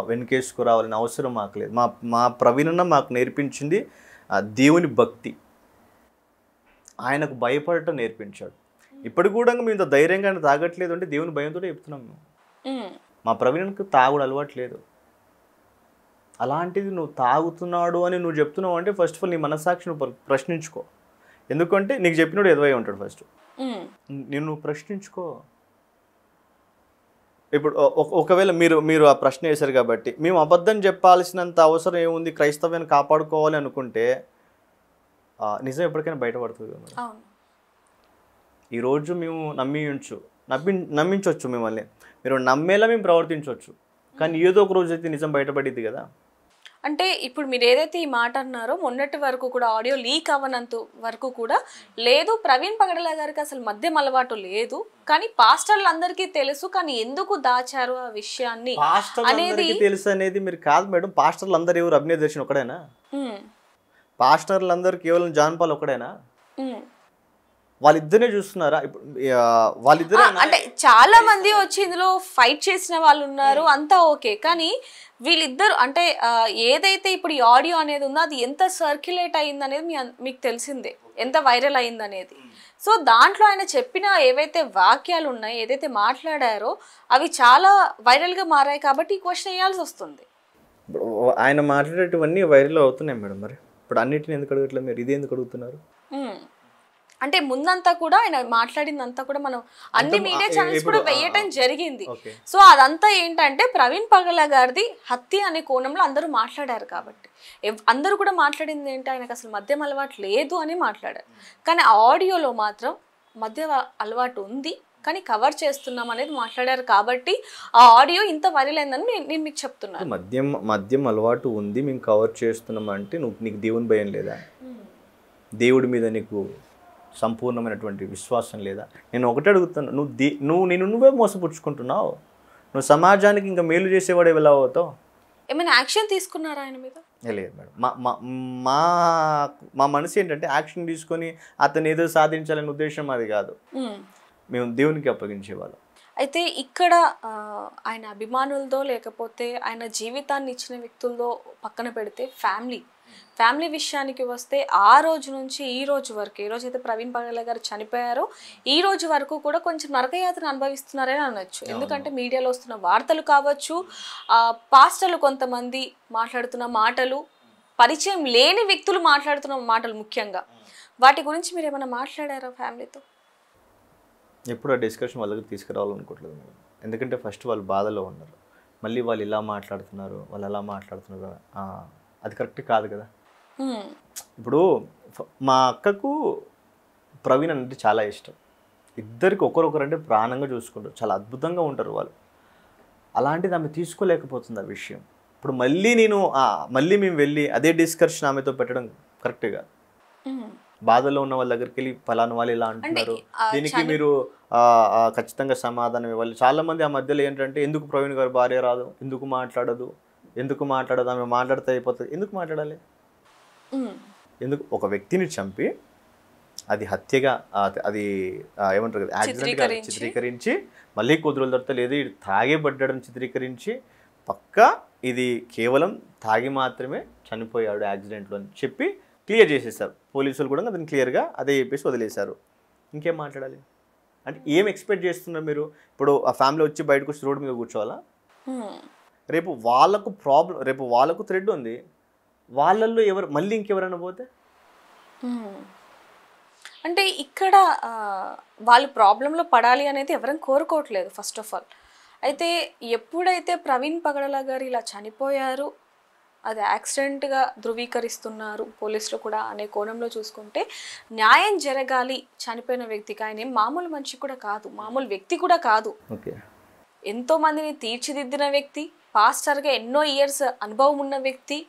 Speaker 2: వెనుకేసుకురావాలని అవసరం మాకు లేదు. మా ప్రవీణన్న మాకు నేర్పించింది దేవుని భక్తి, ఆయనకు భయపడటం నేర్పించాడు. ఇప్పుడు కూడా మేము ఇంత ధైర్యంగా తాగట్లేదు అంటే దేవుని భయంతో చెప్తున్నాం మేము. మా ప్రవీణకు తాగుడు అలవాటు లేదు. అలాంటిది నువ్వు తాగుతున్నాడు అని నువ్వు చెప్తున్నావు అంటే ఫస్ట్ ఆఫ్ ఆల్ నీ మనస్సాక్షి నువ్వు ప్రశ్నించుకో. ఎందుకంటే నీకు చెప్పినోడు ఎదువై ఉంటాడు. ఫస్ట్ నువ్వు ప్రశ్నించుకో. ఇప్పుడు ఒకవేళ మీరు ఆ ప్రశ్న వేశారు కాబట్టి మేము అబద్ధం చెప్పాల్సినంత అవసరం ఏముంది, క్రైస్తవ్యాన్ని కాపాడుకోవాలి అనుకుంటే నిజం ఎప్పటికైనా బయటపడుతుంది కదా. ఈరోజు మేము నమ్మించవచ్చు మిమ్మల్ని, మీరు నమ్మేలా మేము ప్రవర్తించవచ్చు, కానీ ఏదో ఒక రోజు అయితే నిజం బయటపడిద్ది కదా.
Speaker 1: అంటే ఇప్పుడు మీరు ఏదైతే ఈ మాట అన్నారో మొన్నటి వరకు కూడా ఆడియో లీక్ అవ్వనంత వరకు కూడా లేదు, ప్రవీణ్ పగడాల గారికి అసలు మద్యం అలవాటు లేదు, కానీ పాస్టర్లు అందరికీ తెలుసు, కానీ ఎందుకు దాచారు ఆ విషయాన్ని అనేది
Speaker 2: తెలుసు అనేది మీరు కాదు మేడం. పాస్టర్లు అందరు ఎవరు? అభినయ దర్శన్ ఒకడేనా? పాస్టర్లు అందరు కేవలం జాన్ పాల్ ఒకడేనా? వాళ్ళిద్దరే చూస్తున్నారా? ఇప్పుడు వాళ్ళిద్దరే
Speaker 1: అంటే చాలా మంది వచ్చి ఇందులో ఫైట్ చేసిన వాళ్ళు ఉన్నారు, అంతా ఓకే, కానీ వీళ్ళిద్దరు అంటే ఏదైతే ఇప్పుడు ఈ ఆడియో అనేది ఉందో అది ఎంత సర్క్యులేట్ అయింది అనేది మీకు తెలిసిందే, ఎంత వైరల్ అయింది అనేది. సో దాంట్లో ఆయన చెప్పిన ఏవైతే వాక్యాలు ఉన్నాయో, ఏదైతే మాట్లాడారో అవి చాలా వైరల్గా మారాయి కాబట్టి ఈ క్వశ్చన్ వేయాల్సి వస్తుంది.
Speaker 2: ఆయన మాట్లాడేటివన్నీ వైరల్ అవుతున్నాయి మేడం. మరి ఇప్పుడు అన్నిటిని ఎందుకు అడగట్లేదు మీరు? ఇది ఎందుకు అడుగుతున్నారు?
Speaker 1: అంటే ముందంతా కూడా ఆయన మాట్లాడిందంతా కూడా మనం అన్ని మీడియా ఛానల్స్ కూడా వేయటం జరిగింది. సో అదంతా ఏంటంటే ప్రవీణ్ పగడాల గారిది హత్య అనే కోణంలో అందరూ మాట్లాడారు కాబట్టి అందరూ కూడా మాట్లాడింది ఏంటి, ఆయనకు అసలు మద్యం అలవాటు లేదు అని మాట్లాడారు. కానీ ఆడియోలో మాత్రం మద్యం అలవాటు ఉంది కానీ కవర్ చేస్తున్నాం అనేది మాట్లాడారు కాబట్టి ఆ ఆడియో ఇంత వైరల్ అయిందని నేను మీకు చెప్తున్నాను.
Speaker 2: మద్యం అలవాటు ఉంది మేము కవర్ చేస్తున్నాం అంటే నీకు దేవుని భయం లేదా? దేవుడి మీద నీకు సంపూర్ణమైనటువంటి విశ్వాసం లేదా? నేను ఒకటే అడుగుతాను, నువ్వే మోసపుచ్చుకుంటున్నావు. నువ్వు సమాజానికి ఇంకా మేలు చేసేవాడే ఎలా అవుతావు?
Speaker 1: ఏమైనా యాక్షన్ తీసుకున్నారా ఆయన మీద?
Speaker 2: లేదు మేడం. మా మనసు ఏంటంటే యాక్షన్ తీసుకొని అతను ఏదో సాధించాలనే ఉద్దేశం అది కాదు. మేము దేవునికి అప్పగించేవాళ్ళం.
Speaker 1: అయితే ఇక్కడ ఆయన అభిమానులతో లేకపోతే ఆయన జీవితాన్ని ఇచ్చిన వ్యక్తులతో పక్కన పెడితే ఫ్యామిలీ విషయానికి వస్తే ఆ రోజు నుంచి ఈ రోజు వరకు, ఏ రోజైతే ప్రవీణ్ పగడాల గారు చనిపోయారో ఈ రోజు వరకు కూడా కొంచెం నరకయాత్ర అనుభవిస్తున్నారని అనొచ్చు. ఎందుకంటే మీడియాలో వస్తున్న వార్తలు కావచ్చు, పాస్టర్లు కొంతమంది మాట్లాడుతున్న మాటలు, పరిచయం లేని వ్యక్తులు మాట్లాడుతున్న మాటలు, ముఖ్యంగా వాటి గురించి మీరు ఏమైనా మాట్లాడారా ఫ్యామిలీతో?
Speaker 2: ఎప్పుడు ఆ డిస్కషన్ వాళ్ళకి తీసుకురావాలనుకోవట్లేదు మేడం. ఎందుకంటే ఫస్ట్ వాళ్ళు బాధలో ఉన్నారు, మళ్ళీ వాళ్ళు ఇలా మాట్లాడుతున్నారు, వాళ్ళు అలా మాట్లాడుతున్నారు, అది కరెక్ట్ కాదు కదా. ఇప్పుడు మా అక్కకు ప్రవీణ్ అంటే చాలా ఇష్టం. ఇద్దరికి ఒకరొకరంటే ప్రాణంగా చూసుకుంటారు, చాలా అద్భుతంగా ఉంటారు వాళ్ళు. అలాంటిది ఆమె తీసుకోలేకపోతుంది ఆ విషయం. ఇప్పుడు మళ్ళీ మేము వెళ్ళి అదే డిస్కషన్ ఆమెతో పెట్టడం కరెక్ట్ కాదు. బాధలో ఉన్న వాళ్ళ దగ్గరికి వెళ్ళి ఫలానా వాళ్ళు ఇలా అంటున్నారు, దీనికి మీరు ఖచ్చితంగా సమాధానం ఇవ్వాలి. చాలామంది ఆ మధ్యలో ఏంటంటే ఎందుకు ప్రవీణ్ గారు భార్య రాదు, ఎందుకు మాట్లాడదు ఆమె మాట్లాడితే అయిపోతుంది. ఎందుకు మాట్లాడాలి? ఎందుకు? ఒక వ్యక్తిని చంపి అది హత్యగా అది ఏమంటారు కదా యాక్సిడెంట్గా చిత్రీకరించి మళ్ళీ కొద్ది రోజుల తర్వాత లేదు ఇది తాగేబడ్డాడని చిత్రీకరించి పక్కా ఇది కేవలం తాగి మాత్రమే చనిపోయాడు యాక్సిడెంట్లో అని చెప్పి క్లియర్ చేసేసారు. పోలీసులు కూడా అతను క్లియర్గా అదే చెప్పేసి వదిలేశారు. ఇంకేం మాట్లాడాలి? అంటే ఏం ఎక్స్పెక్ట్ చేస్తున్నారు మీరు? ఇప్పుడు ఆ ఫ్యామిలీ వచ్చి బయటకు వచ్చి రోడ్డు మీద కూర్చోవాలా? రేపు వాళ్ళకు ప్రాబ్లం, రేపు వాళ్ళకు థ్రెడ్ ఉంది, వాళ్ళల్లో మళ్ళీ ఇంకెవరైనా పోతే
Speaker 1: అంటే ఇక్కడ వాళ్ళు ప్రాబ్లంలో పడాలి అనేది ఎవరం కోరుకోవట్లేదు ఫస్ట్ ఆఫ్ ఆల్. అయితే ఎప్పుడైతే ప్రవీణ్ పగడాల గారు ఇలా చనిపోయారు, అది యాక్సిడెంట్గా ధృవీకరిస్తున్నారు పోలీసులు కూడా అనే కోణంలో చూసుకుంటే, న్యాయం జరగాలి చనిపోయిన వ్యక్తికి. ఆయన ఏం మామూలు మనిషి కూడా కాదు, మామూలు వ్యక్తి కూడా కాదు. ఎంతో మందిని తీర్చిదిద్దిన వ్యక్తి, పాస్టర్గా ఎన్నో ఇయర్స్ అనుభవం ఉన్న వ్యక్తి,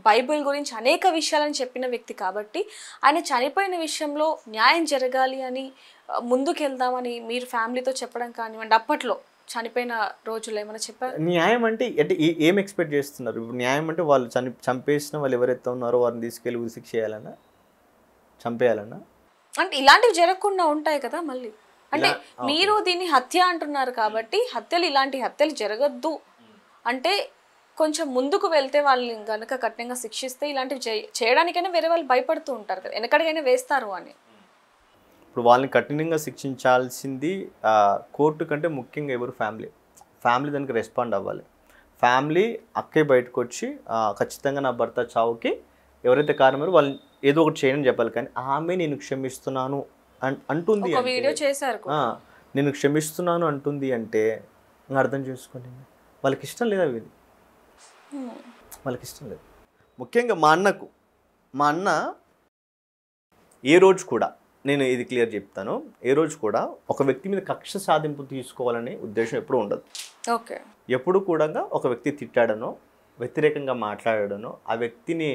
Speaker 1: బైబిల్ గురించి అనేక విషయాలను చెప్పిన వ్యక్తి. కాబట్టి ఆయన చనిపోయిన విషయంలో న్యాయం జరగాలి అని ముందుకెళ్దామని మీరు ఫ్యామిలీతో చెప్పడం కానివ్వండి, అప్పట్లో చనిపోయిన రోజులు ఏమైనా చెప్పారు?
Speaker 2: న్యాయం అంటే అంటే ఏం ఎక్స్పెక్ట్ చేస్తున్నారు? ఇప్పుడు న్యాయం అంటే వాళ్ళు చంపేసిన వాళ్ళు ఎవరైతే ఉన్నారో వారిని తీసుకెళ్ళి ఉరిశిక్ష చేయాలన్నా, చంపేయాలన్నా?
Speaker 1: అంటే ఇలాంటివి జరగకుండా ఉంటాయి కదా మళ్ళీ. అంటే మీరు దీన్ని హత్య అంటున్నారు కాబట్టి హత్యలు, ఇలాంటి హత్యలు జరగద్దు అంటే కొంచెం ముందుకు వెళ్తే వాళ్ళని కనుక కఠినంగా శిక్షిస్తే ఇలాంటివి చేయడానికైనా వేరే వాళ్ళు భయపడుతూ ఉంటారు కదా, వెనకడికైనా వేస్తారు అని.
Speaker 2: ఇప్పుడు వాళ్ళని కఠినంగా శిక్షించాల్సింది కోర్టు కంటే ముఖ్యంగా ఎవరు? ఫ్యామిలీ దానికి రెస్పాండ్ అవ్వాలి. ఫ్యామిలీ అక్కే బయటకు వచ్చి ఖచ్చితంగా నా భర్త చావుకి ఎవరైతే కారణమో వాళ్ళని ఏదో ఒకటి చేయని చెప్పాలి. కానీ ఆమె నేను క్షమిస్తున్నాను అంటుంది,
Speaker 1: వీడియో చేశారు,
Speaker 2: నేను క్షమిస్తున్నాను అంటుంది అంటే అర్థం చేసుకోండి, వాళ్ళకి ఇష్టం లేదా? వాళ్ళకి ఇష్టం లేదు. ముఖ్యంగా మా అన్న ఏ రోజు కూడా, నేను ఇది క్లియర్ చెప్తాను, ఏ రోజు కూడా ఒక వ్యక్తి మీద కక్ష సాధింపు తీసుకోవాలనే ఉద్దేశం ఎప్పుడూ ఉండదు.
Speaker 1: ఓకే.
Speaker 2: ఎప్పుడు కూడా ఒక వ్యక్తి తిట్టాడనో, వ్యతిరేకంగా మాట్లాడాడనో, ఆ వ్యక్తిని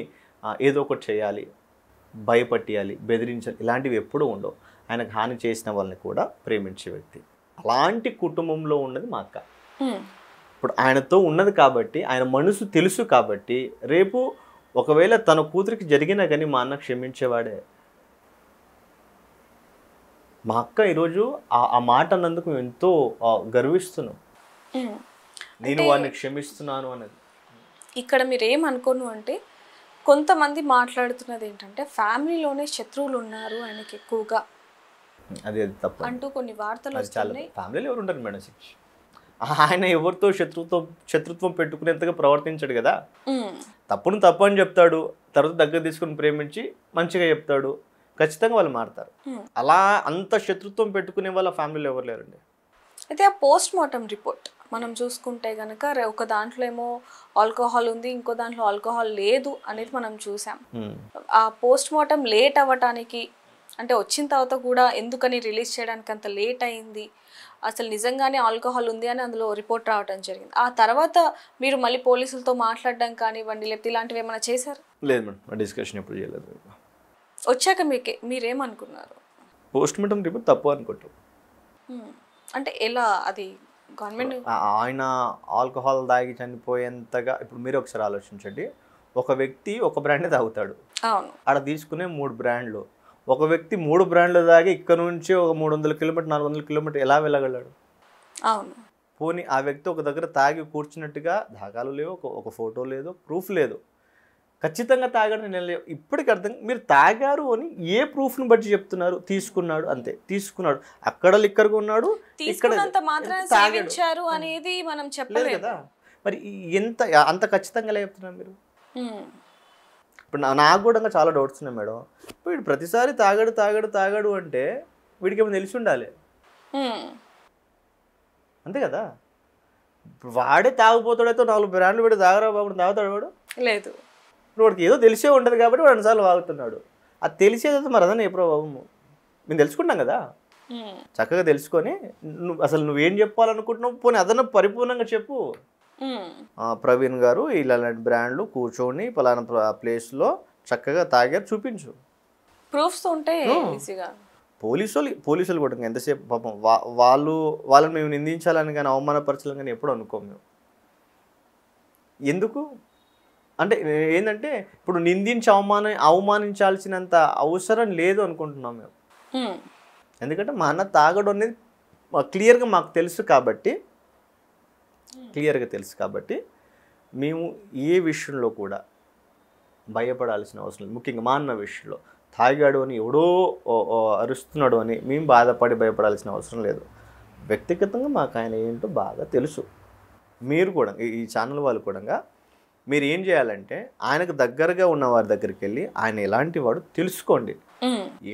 Speaker 2: ఏదో ఒకటి చేయాలి, భయపట్టియాలి, బెదిరించాలి, ఇలాంటివి ఎప్పుడూ ఉండవు. ఆయనకు హాని చేసిన వాళ్ళని కూడా ప్రేమించే వ్యక్తి. అలాంటి కుటుంబంలో ఉన్నది మా అక్క. ఇప్పుడు ఆయనతో ఉన్నది కాబట్టి, ఆయన మనసు తెలుసు కాబట్టి, రేపు ఒకవేళ తన కూతురికి జరిగినా కానీ మా అన్న క్షమించేవాడే. మా అక్క ఈరోజు ఆ మాట అన్నందుకు మేము ఎంతో గర్విస్తున్నాం. నేను వాడిని క్షమిస్తున్నాను అన్నది.
Speaker 1: ఇక్కడ మీరు ఏమనుకోను అంటే, కొంతమంది మాట్లాడుతున్నది ఏంటంటే ఫ్యామిలీలోనే శత్రువులు ఉన్నారు ఆయనకి ఎక్కువగా,
Speaker 2: అది తప్పు
Speaker 1: అంటూ కొన్ని వార్తలు వస్తున్నాయి.
Speaker 2: ఫ్యామిలీలో ఎవరు ఉంటారు మేడం? ఆయన ఎవరితో శత్రుత్వం పెట్టుకునేంతగా ప్రవర్తించాడు కదా. తప్పును తప్పు అని చెప్తాడు, తర్వాత దగ్గర తీసుకుని ప్రేమించి మంచిగా చెప్తాడు, ఖచ్చితంగా వాళ్ళు మారుతారు. అలా అంత శత్రుత్వం పెట్టుకునే వాళ్ళ ఫ్యామిలీలో ఎవరు లేరండి.
Speaker 1: అయితే ఆ పోస్ట్ మార్టం రిపోర్ట్ మనం చూసుకుంటే కనుక ఒక దాంట్లో ఏమో ఆల్కహాల్ ఉంది, ఇంకో దాంట్లో ఆల్కహాల్ లేదు అనేది మనం చూసాం. ఆ పోస్ట్ మార్టం లేట్ అవ్వటానికి, అంటే వచ్చిన తర్వాత కూడా ఎందుకని రిలీజ్ చేయడానికి అంత లేట్ అయింది, అసలు నిజంగానే ఆల్కహాల్ ఉంది అని అందులో రిపోర్ట్ రావడం జరిగింది. ఆ తర్వాత మీరు మళ్ళీ పోలీసులతో మాట్లాడడం కానివ్వండి, లేకపోతే ఇలాంటివి ఏమైనా చేశారు?
Speaker 2: లేదు మేడం, డిస్కషన్ ఎప్పుడు చేయలేదు.
Speaker 1: వచ్చాక మీరేమనుకున్నారు?
Speaker 2: పోస్ట్ మార్టం రిపోర్ట్ తప్పు అనుకుంటాం.
Speaker 1: అంటే ఎలా? అది గవర్నమెంట్
Speaker 2: ఆయన ఆల్కహాల్ తాగి చనిపోయేంతగా, ఇప్పుడు మీరు ఒకసారి ఆలోచించండి, ఒక వ్యక్తి ఒక బ్రాండే తాగుతాడు,
Speaker 1: అవును,
Speaker 2: ఆడ తీసుకునే 3 బ్రాండ్లు. ఒక వ్యక్తి 3 బ్రాండ్లు తాగి ఇక్కడ నుంచి ఒక 300 కిలోమీటర్ 400 కిలోమీటర్ ఎలా వెళ్ళగలడు?
Speaker 1: అవును.
Speaker 2: పోనీ ఆ వ్యక్తి ఒక దగ్గర తాగి కూర్చున్నట్టుగా దాఖలు లేవు, ఒక ఫోటో లేదు, ప్రూఫ్ లేదు, ఖచ్చితంగా తాగాడు. నేను ఇప్పటికి అర్థం, మీరు తాగారు అని ఏ ప్రూఫ్ని బట్టి చెప్తున్నారు? తీసుకున్నాడు అంతే, తీసుకున్నాడు, అక్కడ లిక్కర్గా ఉన్నాడు,
Speaker 1: తాగించారు అనేది మనం చెప్పలేదు
Speaker 2: కదా. మరి అంత ఖచ్చితంగా ఎలా చెప్తున్నారు మీరు? ఇప్పుడు నాకు కూడా చాలా డౌట్స్ ఉన్నాయి మేడం. వీడు ప్రతిసారి తాగాడు అంటే వీడికి ఏమో తెలిసి ఉండాలి, అంతే కదా. ఇప్పుడు వాడే తాగిపోతాడైతే 4 బ్రాండ్లు పెట్టి తాగరా బాబు, తాగుతాడు వాడు?
Speaker 1: లేదు.
Speaker 2: ఇప్పుడు వాడికి ఏదో తెలిసే ఉంటుంది కాబట్టి వాడు 2 సార్లు వాగుతున్నాడు. అది తెలిసేదైతే మరి అదన్నా ఎప్పుడో బాబు మేము తెలుసుకుంటాం కదా, చక్కగా తెలుసుకొని అసలు నువ్వేం చెప్పాలనుకుంటున్నావు పోనీ అదన్నా పరిపూర్ణంగా చెప్పు. ప్రవీణ్ గారు ఇలాంటి బ్రాండ్లు కూర్చొని పలానా ప్లేస్లో చక్కగా తాగారు, చూపించు,
Speaker 1: ప్రూఫ్స్ ఉంటే ఈజీగా.
Speaker 2: పోలీసులు కూడా ఎంతసేపు పాపం వాళ్ళని మేము నిందించాలని కానీ అవమానపరచాలని కానీ ఎప్పుడు అనుకోము మేము. ఎందుకు అంటే ఏంటంటే ఇప్పుడు నిందించి అవమానించాల్సినంత అవసరం లేదు అనుకుంటున్నాం మేము. ఎందుకంటే మా అన్న తాగడం అనేది క్లియర్గా మాకు తెలుసు కాబట్టి మేము ఏ విషయంలో కూడా భయపడాల్సిన అవసరం లేదు. ముఖ్యంగా మా అన్న విషయంలో తాగాడు అని ఎవడో అరుస్తున్నాడు అని మేము బాధపడి భయపడాల్సిన అవసరం లేదు. వ్యక్తిగతంగా మాకు ఆయన ఏంటో బాగా తెలుసు. మీరు కూడా ఈ ఛానల్ వాళ్ళు కూడా మీరు ఏం చేయాలంటే ఆయనకు దగ్గరగా ఉన్న వారి దగ్గరికి వెళ్ళి ఆయన ఎలాంటి వాడు తెలుసుకోండి.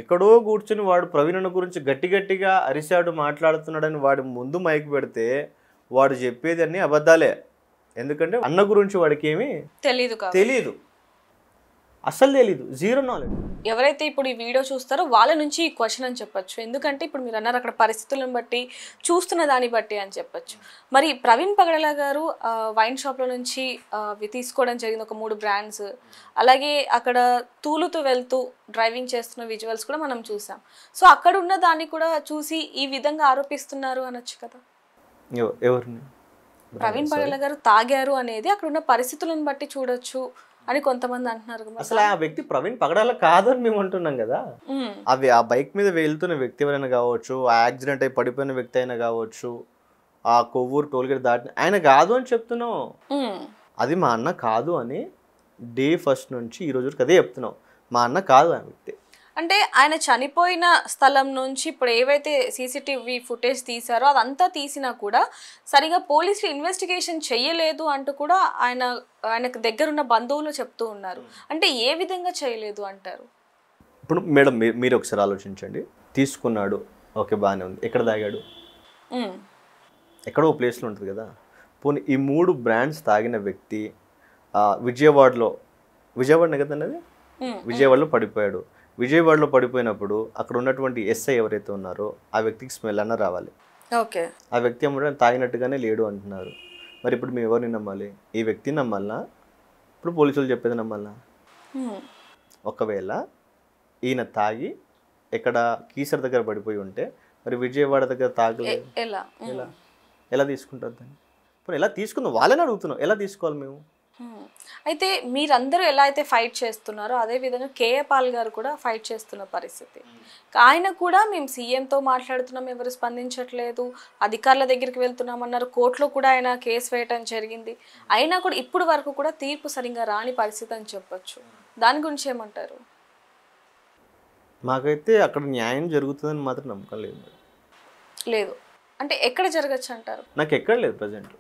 Speaker 2: ఎక్కడో కూర్చుని వాడు ప్రవీణ్ అన్న గురించి గట్టి గట్టిగా అరిశాడు మాట్లాడుతున్నాడని వాడి ముందు మైక్ పెడితే వాడు చెప్పేది అన్ని అబద్ధాలే. ఎందుకంటే అన్న గురించి వాడికి ఏమీ తెలీదు, అసలు తెలీదు, జీరో నాలెడ్జ్.
Speaker 1: ఎవరైతే ఇప్పుడు ఈ వీడియో చూస్తారో వాళ్ళ నుంచి ఈ క్వశ్చన్ అని చెప్పొచ్చు. ఎందుకంటే ఇప్పుడు మీరు అన్నారు అక్కడ పరిస్థితులను బట్టి చూస్తున్న దాన్ని బట్టి అని చెప్పొచ్చు. మరి ప్రవీణ్ పగడాల గారు వైన్ షాప్లో నుంచి తీసుకోవడం జరిగింది ఒక 3 బ్రాండ్స్. అలాగే అక్కడ తూలుతూ వెళ్తూ డ్రైవింగ్ చేస్తున్న విజువల్స్ కూడా మనం చూసాం. సో అక్కడ ఉన్న దాన్ని కూడా చూసి ఈ విధంగా ఆరోపిస్తున్నారు అనొచ్చు కదా.
Speaker 2: ఎవరిని?
Speaker 1: ప్రవీణ్ పగడాల గారు తాగారు అనేది అక్కడ ఉన్న పరిస్థితులను బట్టి చూడొచ్చు అని కొంతమంది అంటున్నారు.
Speaker 2: అసలు ఆ వ్యక్తి ప్రవీణ్ పగడాల కాదు అని మేము అంటున్నాం కదా. అవి ఆ బైక్ మీద వెళ్తున్న వ్యక్తి ఎవరైనా కావచ్చు, ఆ యాక్సిడెంట్ అయి పడిపోయిన వ్యక్తి అయినా కావచ్చు, ఆ కొవ్వూరు టోల్గేట్ దాటిన ఆయన కాదు అని చెప్తున్నాం. అది మా అన్న కాదు అని డే ఫస్ట్ నుంచి ఈ రోజు అదే చెప్తున్నాం. మా అన్న కాదు ఆ వ్యక్తి.
Speaker 1: అంటే ఆయన చనిపోయిన స్థలం నుంచి ఇప్పుడు ఏవైతే సీసీటీవీ ఫుటేజ్ తీసారో అదంతా తీసినా కూడా సరిగా పోలీసులు ఇన్వెస్టిగేషన్ చెయ్యలేదు అంటూ కూడా ఆయనకు దగ్గరున్న బంధువులు చెప్తూ ఉన్నారు. అంటే ఏ విధంగా చేయలేదు అంటారు?
Speaker 2: ఇప్పుడు మేడం మీరు ఒకసారి ఆలోచించండి. తీసుకున్నాడు, ఓకే, బాగానే ఉంది. ఎక్కడ తాగాడు? ఎక్కడో ప్లేస్లో ఉంటుంది కదా. పోనీ ఈ 3 బ్రాండ్స్ తాగిన వ్యక్తి విజయవాడనే కదా అన్నది, విజయవాడలో పడిపోయాడు. విజయవాడలో పడిపోయినప్పుడు అక్కడ ఉన్నటువంటి ఎస్ఐ ఎవరైతే ఉన్నారో ఆ వ్యక్తికి స్మెల్ అన్న రావాలి.
Speaker 1: ఓకే,
Speaker 2: ఆ వ్యక్తి ఏమంటే తాగినట్టుగానే లేడు అంటున్నారు. మరి ఇప్పుడు మేము ఎవరిని నమ్మాలి? ఈ వ్యక్తిని నమ్మాలనా, ఇప్పుడు పోలీసులు చెప్పేది నమ్మాలనా? ఒకవేళ ఈయన తాగి ఎక్కడ కీసర దగ్గర పడిపోయి ఉంటే మరి విజయవాడ దగ్గర తాగలేదు, ఎలా తీసుకుంటారు దాన్ని? ఇప్పుడు ఎలా తీసుకుందాం వాళ్ళని అడుగుతున్నాం, ఎలా తీసుకోవాలి మేము?
Speaker 1: అయితే మీరందరూ ఎలా అయితే ఫైట్ చేస్తున్నారో అదే విధంగా కేఏ పాల్ గారు కూడా ఫైట్ చేస్తున్న పరిస్థితి. ఆయన కూడా మేము సీఎంతో మాట్లాడుతున్నాం, ఎవరు స్పందించట్లేదు, అధికారుల దగ్గరికి వెళ్తున్నామన్నారు, కోర్టులో కూడా ఆయన కేసు వేయటం జరిగింది. అయినా కూడా ఇప్పుడు వరకు కూడా తీర్పు సరిగ్గా రాని పరిస్థితి అని చెప్పొచ్చు. దాని గురించి ఏమంటారు?
Speaker 2: మాకైతే అక్కడ న్యాయం జరుగుతుందని మాత్రం నమ్మకం
Speaker 1: లేదు. అంటే ఎక్కడ జరగచ్చు అంటారు?
Speaker 2: నాకు ఎక్కడ లేదు ప్రజెంట్.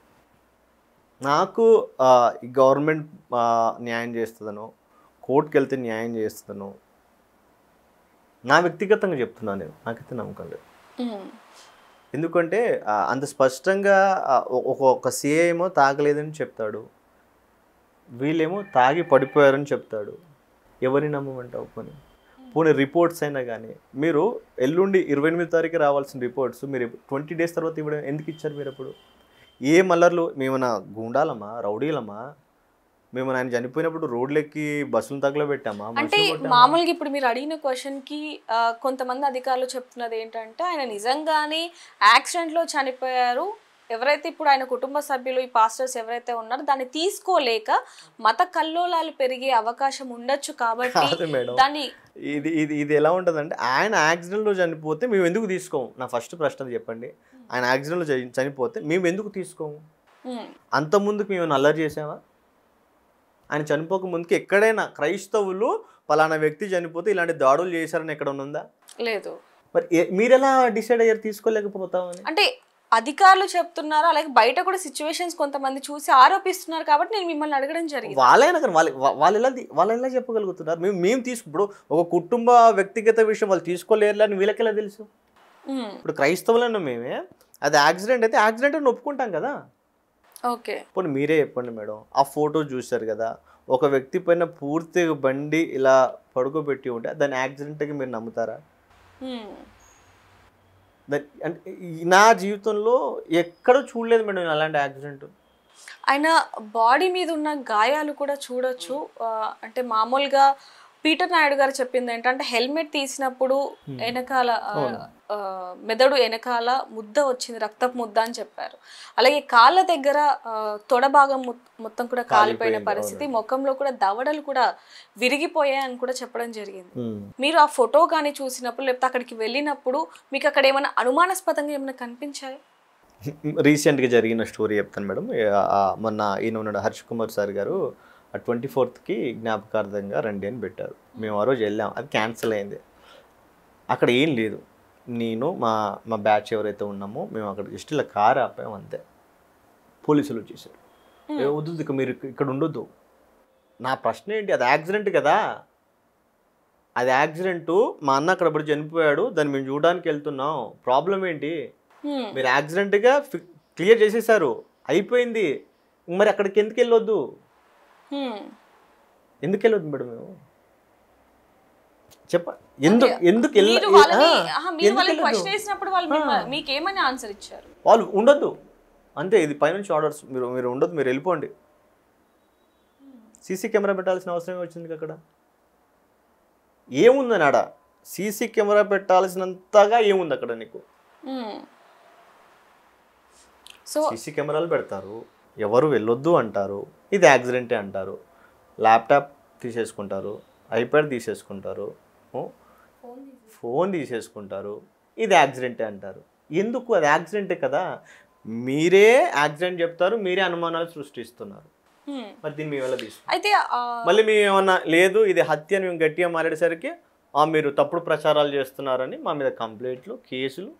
Speaker 2: నాకు గవర్నమెంట్ న్యాయం చేస్తుందనో, కోర్టుకి వెళ్తే న్యాయం చేస్తుందనో నా వ్యక్తిగతంగా చెప్తున్నాను నేను, నాకైతే నమ్మకం లేదు. ఎందుకంటే అంత స్పష్టంగా ఒక సిఐ ఏమో తాగలేదని చెప్తాడు, వీళ్ళేమో తాగి పడిపోయారని చెప్తాడు. ఎవరిని నమ్మమంటావు? పోనీ రిపోర్ట్స్ అయినా కానీ మీరు ఎల్లుండి 28వ తారీఖు రావాల్సిన రిపోర్ట్స్ మీరు 20 డేస్ తర్వాత ఇవ్వడం ఎందుకు ఇచ్చారు? మీరు అప్పుడు ఏ మల్లర్లు? మేమన్నా గూండాలమా, రౌడీలమా? మేము ఆయన చనిపోయినప్పుడు రోడ్లెక్కి బస్సులు తగలబెట్టామా?
Speaker 1: అంటే మామూలుగా ఇప్పుడు మీరు అడిగిన క్వశ్చన్కి కొంతమంది అధికారులు చెప్తున్నది ఏంటంటే ఆయన నిజంగానే యాక్సిడెంట్లో చనిపోయారు. ఎవరైతే ఇప్పుడు ఆయన కుటుంబ సభ్యులు ఈ పాస్టర్స్ ఎవరైతే ఉన్నారో దాన్ని తీసుకోలేక మత కల్లోలాలు పెరిగే అవకాశం ఉండొచ్చు కాబట్టి దాన్ని
Speaker 2: ఇది ఎలా ఉంటుందంటే ఆయన యాక్సిడెంట్లో చనిపోతే మేము ఎందుకు తీసుకోము? నా ఫస్ట్ ప్రశ్న చెప్పండి. ఆయన యాక్సిడెంట్లో చనిపోతే మేము ఎందుకు తీసుకోము? అంత ముందుకు మేము అల్లరి చేసామా? ఆయన చనిపోక ముందుకి ఎక్కడైనా క్రైస్తవులు పలానా వ్యక్తి చనిపోతే ఇలాంటి దాడులు చేశారని ఎక్కడ ఉందా?
Speaker 1: లేదు.
Speaker 2: మరి మీరు ఎలా డిసైడ్ అయ్యారు తీసుకోలేకపోతామని?
Speaker 1: అంటే అధికారులు చెప్తున్నారు, అలాగే బయట కూడా సిచ్యువేషన్స్ కొంతమంది చూసి ఆరోపిస్తున్నారు కాబట్టి నేను మిమ్మల్ని అడగడం జరిగింది.
Speaker 2: వాళ్ళైనా కానీ వాళ్ళు ఎలా చెప్పగలుగుతున్నారు? మేము ఇప్పుడు ఒక కుటుంబ వ్యక్తిగత విషయం వాళ్ళు తీసుకోలేరు అని వీళ్ళకి ఎలా తెలుసు? ఇప్పుడు క్రైస్తవులను మేమే అది యాక్సిడెంట్ అయితే యాక్సిడెంట్ అని ఒప్పుకుంటాం కదా.
Speaker 1: ఓకే,
Speaker 2: ఇప్పుడు మీరే చెప్పండి మేడం, ఆ ఫోటో చూశారు కదా, ఒక వ్యక్తి పైన పూర్తిగా బండి ఇలా పడుకోబెట్టి ఉంటే దాని యాక్సిడెంట్కి మీరు నమ్ముతారా? అంటే నా జీవితంలో ఎక్కడ చూడలేదు మేడం అలాంటి యాక్సిడెంట్.
Speaker 1: ఆయన బాడీ మీద ఉన్న గాయాలు కూడా చూడొచ్చు. అంటే మామూలుగా పీటర్ నాయుడు గారు చెప్పింది ఏంటంటే హెల్మెట్ తీసినప్పుడు వెనకాల మెదడు వెనకాల ముద్ద వచ్చింది, రక్తపు ముద్ద అని చెప్పారు. అలాగే కాళ్ళ దగ్గర తొడ భాగం మొత్తం కూడా కాలిపోయిన పరిస్థితి, ముఖంలో కూడా దవడలు కూడా విరిగిపోయాయి అని కూడా చెప్పడం జరిగింది. మీరు ఆ ఫోటో కానీ చూసినప్పుడు లేకపోతే అక్కడికి వెళ్ళినప్పుడు మీకు అక్కడ ఏమైనా అనుమానాస్పదంగా ఏమైనా కనిపించాయి?
Speaker 2: రీసెంట్గా జరిగిన స్టోరీ చెప్తాను మేడం. మొన్న ఈయన ఉన్నాడు హర్ష్ కుమార్ సార్ గారు 24th జ్ఞాపకార్థంగా రండి అని పెట్టారు. మేము ఆ రోజు వెళ్ళాం, అది క్యాన్సిల్ అయింది. అక్కడ ఏం లేదు, నేను మా బ్యాచ్ ఎవరైతే ఉన్నామో మేము అక్కడ జస్ట్ ఇలా కారు ఆపాం అంతే. పోలీసులు వచ్చేసారు, వద్దు మీరు ఇక్కడ ఉండొద్దు. నా ప్రశ్న ఏంటి, అది యాక్సిడెంట్ కదా, అది యాక్సిడెంట్, మా అన్న అక్కడ పడి చనిపోయాడు, దాన్ని మేము చూడడానికి వెళ్తున్నాం, ప్రాబ్లం ఏంటి? మీరు యాక్సిడెంట్గా క్లియర్ చేసేసారు, అయిపోయింది, మరి అక్కడికి ఎందుకు వెళ్ళొద్దు? ఎందుకు వెళ్ళొద్దు మేడం మేము? చెప్ప ఎందుకు ఎందుకు
Speaker 1: మీకేమని ఆన్సర్ ఇచ్చారు?
Speaker 2: వాళ్ళు ఉండొద్దు అంతే, ఇది పైనుంచి ఆర్డర్స్, మీరు ఉండొద్దు, మీరు వెళ్ళిపోండి. సీసీ కెమెరా పెట్టాల్సిన అవసరం వచ్చింది అక్కడ? ఏముందని ఆడ సీసీ కెమెరా పెట్టాల్సినంతగా ఏముంది అక్కడ నీకు? సీసీ కెమెరాలు పెడతారు, ఎవరు వెళ్ళొద్దు అంటారు, ఇది యాక్సిడెంటే అంటారు, ల్యాప్టాప్ తీసేసుకుంటారు, ఐప్యాడ్ తీసేసుకుంటారు, ఫోన్ తీసేసుకుంటారు, ఇది యాక్సిడెంటే అంటారు. ఎందుకు? అది యాక్సిడెంటే కదా, మీరే యాక్సిడెంట్ చెప్తారు, మీరే అనుమానాలు సృష్టిస్తున్నారు. మరి దీన్ని మేము ఎలా తీసుకుంటాం?
Speaker 1: అయితే
Speaker 2: మళ్ళీ మేము ఏమన్నా లేదు ఇది హత్య అని మేము గట్టిగా మాట్లాడేసరికి మీరు తప్పుడు ప్రచారాలు చేస్తున్నారని మా మీద కంప్లైంట్లు, కేసులు.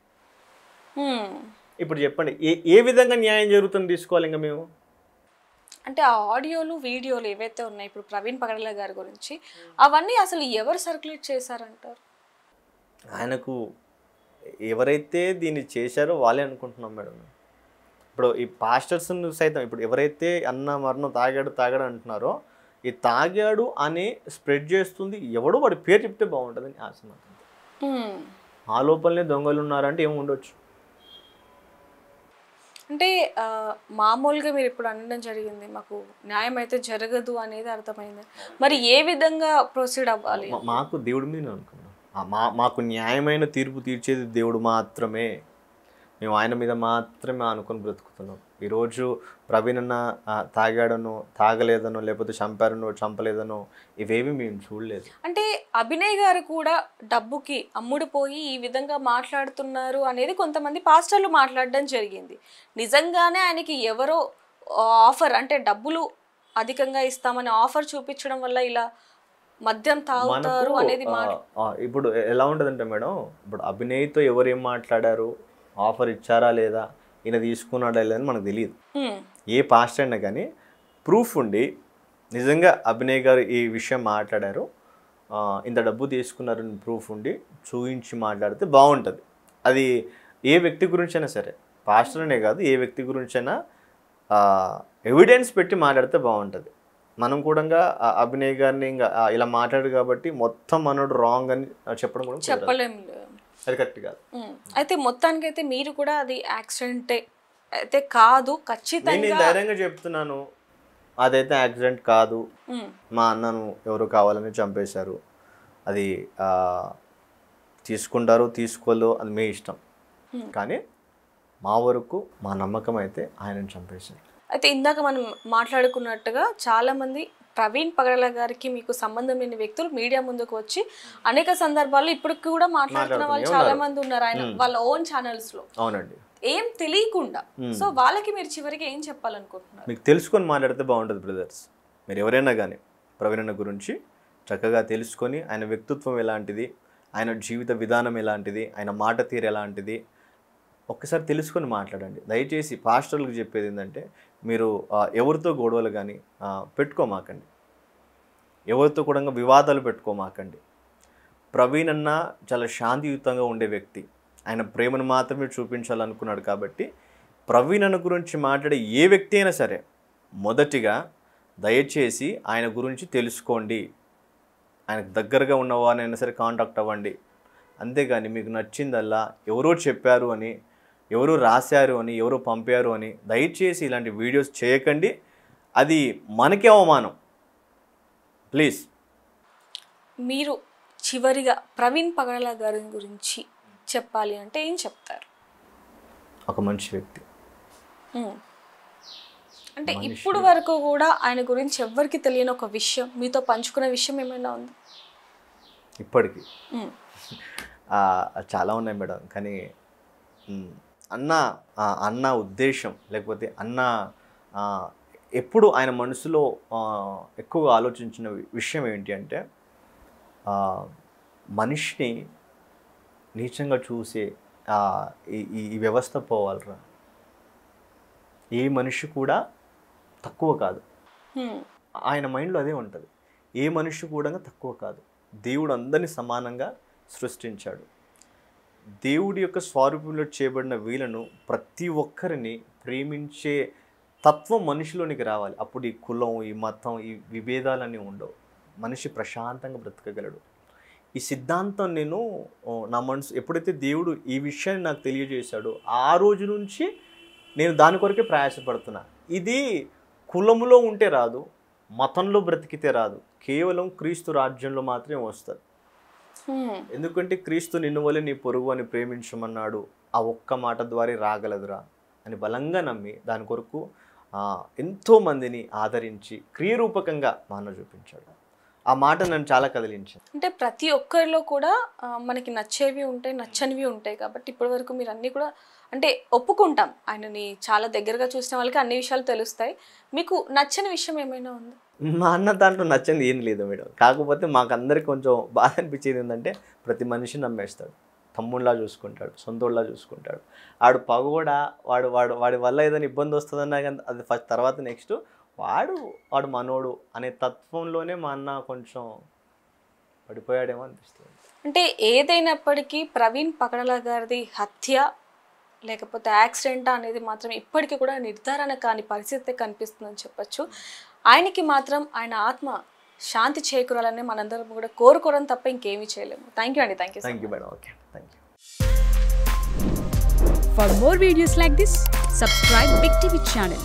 Speaker 2: ఇప్పుడు చెప్పండి, ఏ విధంగా న్యాయం జరుగుతుంది తీసుకోవాలి ఇంకా మేము?
Speaker 1: అంటే ఆ ఆడియోలు వీడియోలు ఏవైతే ఉన్నాయి ఇప్పుడు ప్రవీణ్ పగడాల గారి గురించి, అవన్నీ అసలు ఎవరు సర్క్యులేట్ చేశారంటారు?
Speaker 2: ఆయనకు ఎవరైతే దీన్ని చేశారో వాళ్ళే అనుకుంటున్నాం మేడం. ఇప్పుడు ఈ పాస్టర్స్ సైతం ఇప్పుడు ఎవరైతే అన్న మరణం తాగాడు అంటున్నారో, ఈ తాగాడు అని స్ప్రెడ్ చేస్తుంది ఎవడో, వాడి పేరు చెప్తే బాగుంటుందని ఆశ మాత్రం. ఆ లోపలనే దొంగలు ఉన్నారంటే ఏమి ఉండొచ్చు.
Speaker 1: అంటే మామూలుగా మీరు ఇప్పుడు అనడం జరిగింది, మాకు న్యాయం అయితే జరగదు అనేది అర్థమైంది. మరి ఏ విధంగా ప్రొసీడ్ అవ్వాలి?
Speaker 2: మాకు దేవుడి మీద అనుకున్నాం, మాకు న్యాయమైన తీర్పు తీర్చేది దేవుడు మాత్రమే. మేము ఆయన మీద మాత్రమే అనుకుని బ్రతుకుతున్నాం. ఈరోజు ప్రవీణ్ అన్న తాగాడనో, తాగలేదనో, లేకపోతే చంపారనో, చంపలేదనో ఇవేవి మేము చూడలేదు.
Speaker 1: అంటే అభినయ్ గారు కూడా డబ్బుకి అమ్ముడుపోయి ఈ విధంగా మాట్లాడుతున్నారు అనేది కొంతమంది పాస్టర్లు మాట్లాడడం జరిగింది. నిజంగానే ఆయనకి ఎవరో ఆఫర్, అంటే డబ్బులు అధికంగా ఇస్తామని ఆఫర్ చూపించడం వల్ల ఇలా మద్యం తాగుతారు అనేది
Speaker 2: ఇప్పుడు ఎలా ఉంటుందంటే మేడం, ఇప్పుడు అభినయ్తో ఎవరు ఏం మాట్లాడారు, ఆఫర్ ఇచ్చారా లేదా, ఈయన తీసుకున్నాడా లేదని మనకు తెలియదు. ఏ పాస్టర్ అయినా కానీ ప్రూఫ్ ఉండి నిజంగా అభినయ్ గారు ఈ విషయం మాట్లాడారు, ఇంత డబ్బు తీసుకున్నారని ప్రూఫ్ ఉండి చూపించి మాట్లాడితే బాగుంటుంది. అది ఏ వ్యక్తి గురించి అయినా సరే, పాస్టర్ అనే కాదు, ఏ వ్యక్తి గురించి అయినా ఎవిడెన్స్ పెట్టి మాట్లాడితే బాగుంటుంది. మనం కూడా అభినయ్ గారిని ఇంకా ఇలా మాట్లాడు కాబట్టి మొత్తం మనోడు రాంగ్ అని చెప్పడం కూడా
Speaker 1: చెప్పలేము,
Speaker 2: అది కరెక్ట్ కాదు.
Speaker 1: అయితే మొత్తానికి అయితే మీరు కూడా అది యాక్సిడెంటే అయితే కాదు ఖచ్చితంగా
Speaker 2: నేను ధైర్యంగా చెప్తున్నాను, అదైతే యాక్సిడెంట్ కాదు, మా అన్నను ఎవరు కావాలని చంపేశారు, అది తీసుకుంటారు తీసుకోలో అది మీ ఇష్టం, కానీ మా వరకు మా నమ్మకం అయితే ఆయనను చంపేశారు.
Speaker 1: అయితే ఇందాక మనం మాట్లాడుకున్నట్టుగా చాలామంది ప్రవీణ్ పగడాల గారికి మీకు సంబంధం లేని వ్యక్తులు మీడియా ముందుకు వచ్చి అనేక సందర్భాల్లో ఇప్పుడు కూడా మాట్లాడుతున్న వాళ్ళు చాలా మంది ఉన్నారు ఆయన వాళ్ళ ఓన్ ఛానల్స్ లో.
Speaker 2: అవునండి,
Speaker 1: ఏం తెలియకుండా. సో వాళ్ళకి మీరు చివరికి ఏం చెప్పాలనుకుంటున్నారు?
Speaker 2: మీకు తెలుసుకొని మాట్లాడితే బాగుంటుంది బ్రదర్స్. మీరు ఎవరైనా కానీ ప్రవీణ్ అన్న గురించి చక్కగా తెలుసుకొని ఆయన వ్యక్తిత్వం ఎలాంటిది, ఆయన జీవిత విధానం ఎలాంటిది, ఆయన మాట తీరు ఎలాంటిది ఒక్కసారి తెలుసుకొని మాట్లాడండి. దయచేసి పాస్టర్లకు చెప్పేది ఏంటంటే, మీరు ఎవరితో గొడవలు కానీ పెట్టుకోమాకండి, ఎవరితో కూడా వివాదాలు పెట్టుకోమాకండి. ప్రవీణ్ అన్న చాలా శాంతియుతంగా ఉండే వ్యక్తి, ఆయన ప్రేమను మాత్రమే చూపించాలనుకున్నాడు. కాబట్టి ప్రవీణ్ అన్న గురించి మాట్లాడే ఏ వ్యక్తి అయినా సరే మొదటిగా దయచేసి ఆయన గురించి తెలుసుకోండి, ఆయనకు దగ్గరగా ఉన్నవారైనా సరే కాంటాక్ట్ అవ్వండి. అంతేగాని మీకు నచ్చిందల్లా ఎవరో చెప్పారు అని, ఎవరో రాశారు అని, ఎవరో పంపారు అని దయచేసి ఇలాంటి వీడియోస్ చేయకండి, అది మనకే అవమానం. ప్లీజ్.
Speaker 1: మీరు చివరిగా ప్రవీణ్ పగడాల గారి గురించి చెప్పాలి అంటే ఏం చెప్తారు?
Speaker 2: ఒక మంచి వ్యక్తి.
Speaker 1: అంటే ఇప్పుడు వరకు కూడా ఆయన గురించి ఎవరికి తెలియని ఒక విషయం మీతో పంచుకునే విషయం ఏమైనా ఉంది?
Speaker 2: ఇప్పటికి చాలా ఉన్నాయి మేడం, కానీ అన్న ఉద్దేశం లేకపోతే అన్న ఎప్పుడు ఆయన మనసులో ఎక్కువగా ఆలోచించిన విషయం ఏంటి అంటే, మనిషిని నీచంగా చూసే ఈ వ్యవస్థ పోవాలరా, ఏ మనిషి కూడా తక్కువ కాదు. ఆయన మైండ్లో అదే ఉంటుంది, ఏ మనిషి కూడా తక్కువ కాదు, దేవుడు అందరినీ సమానంగా సృష్టించాడు. దేవుడి యొక్క స్వరూపంలో చేయబడిన వీళ్ళను ప్రతి ఒక్కరిని ప్రేమించే తత్వం మనిషిలోనికి రావాలి. అప్పుడు ఈ కులం, ఈ మతం, ఈ విభేదాలన్నీ ఉండవు. మనిషి ప్రశాంతంగా బ్రతకగలడు. ఈ సిద్ధాంతం నేను నా మనసు ఎప్పుడైతే దేవుడు ఈ విషయాన్ని నాకు తెలియజేశాడో ఆ రోజు నుంచి నేను దాని కొరకే ప్రయాసపడుతున్నా. ఇది కులములో ఉంటే రాదు, మతంలో బ్రతికితే రాదు, కేవలం క్రీస్తు రాజ్యంలో మాత్రమే వస్తుంది. ఎందుకంటే క్రీస్తు నిన్ను వలె నీ పొరుగు అని ప్రేమించమన్నాడు, ఆ ఒక్క మాట ద్వారా రాగలదురా అని బలంగా నమ్మి దాని కొరకు ఎంతోమందిని ఆదరించి క్రియరూపకంగా మా అన్న చూపించాడు. ఆ మాట నన్ను చాలా కదిలించింది.
Speaker 1: అంటే ప్రతి ఒక్కరిలో కూడా మనకి నచ్చేవి ఉంటాయి, నచ్చనివి ఉంటాయి. కాబట్టి ఇప్పటి వరకు మీరు అన్నీ కూడా అంటే ఒప్పుకుంటాం, ఆయనని చాలా దగ్గరగా చూసిన వాళ్ళకి అన్ని విషయాలు తెలుస్తాయి. మీకు నచ్చని విషయం ఏమైనా ఉందా?
Speaker 2: మా అన్న దాంట్లో నచ్చింది ఏం లేదు మేడం. కాకపోతే మాకందరికి కొంచెం బాధ అనిపించేది ఏంటంటే ప్రతి మనిషిని నమ్మేస్తాడు, తమ్ముళ్ళలా చూసుకుంటాడు, సొంతోళ్ళలా చూసుకుంటాడు. ఆడు పగోడా, వాడి వల్ల ఏదైనా ఇబ్బంది వస్తుందన్నా కానీ అది ఫస్ట్, తర్వాత నెక్స్ట్ వాడు మనోడు అనే తత్వంలోనే మా అన్న కొంచెం పడిపోయాడేమో అనిపిస్తుంది.
Speaker 1: అంటే ఏదైనప్పటికీ ప్రవీణ్ పగడాల గారిది హత్య లేకపోతే యాక్సిడెంట్ అనేది మాత్రం ఇప్పటికీ కూడా నిర్ధారణ కాని పరిస్థితి కనిపిస్తుందని చెప్పొచ్చు. ఆయనకి మాత్రం ఆయన ఆత్మ శాంతి చేకూరాలని మనందరం కూడా కోరుకోవడం తప్ప ఇంకేమీ చేయలేము. థ్యాంక్ యూ అండి.
Speaker 2: Thank you madam. Okay, thank you.
Speaker 3: For more videos like this, subscribe Big TV channel.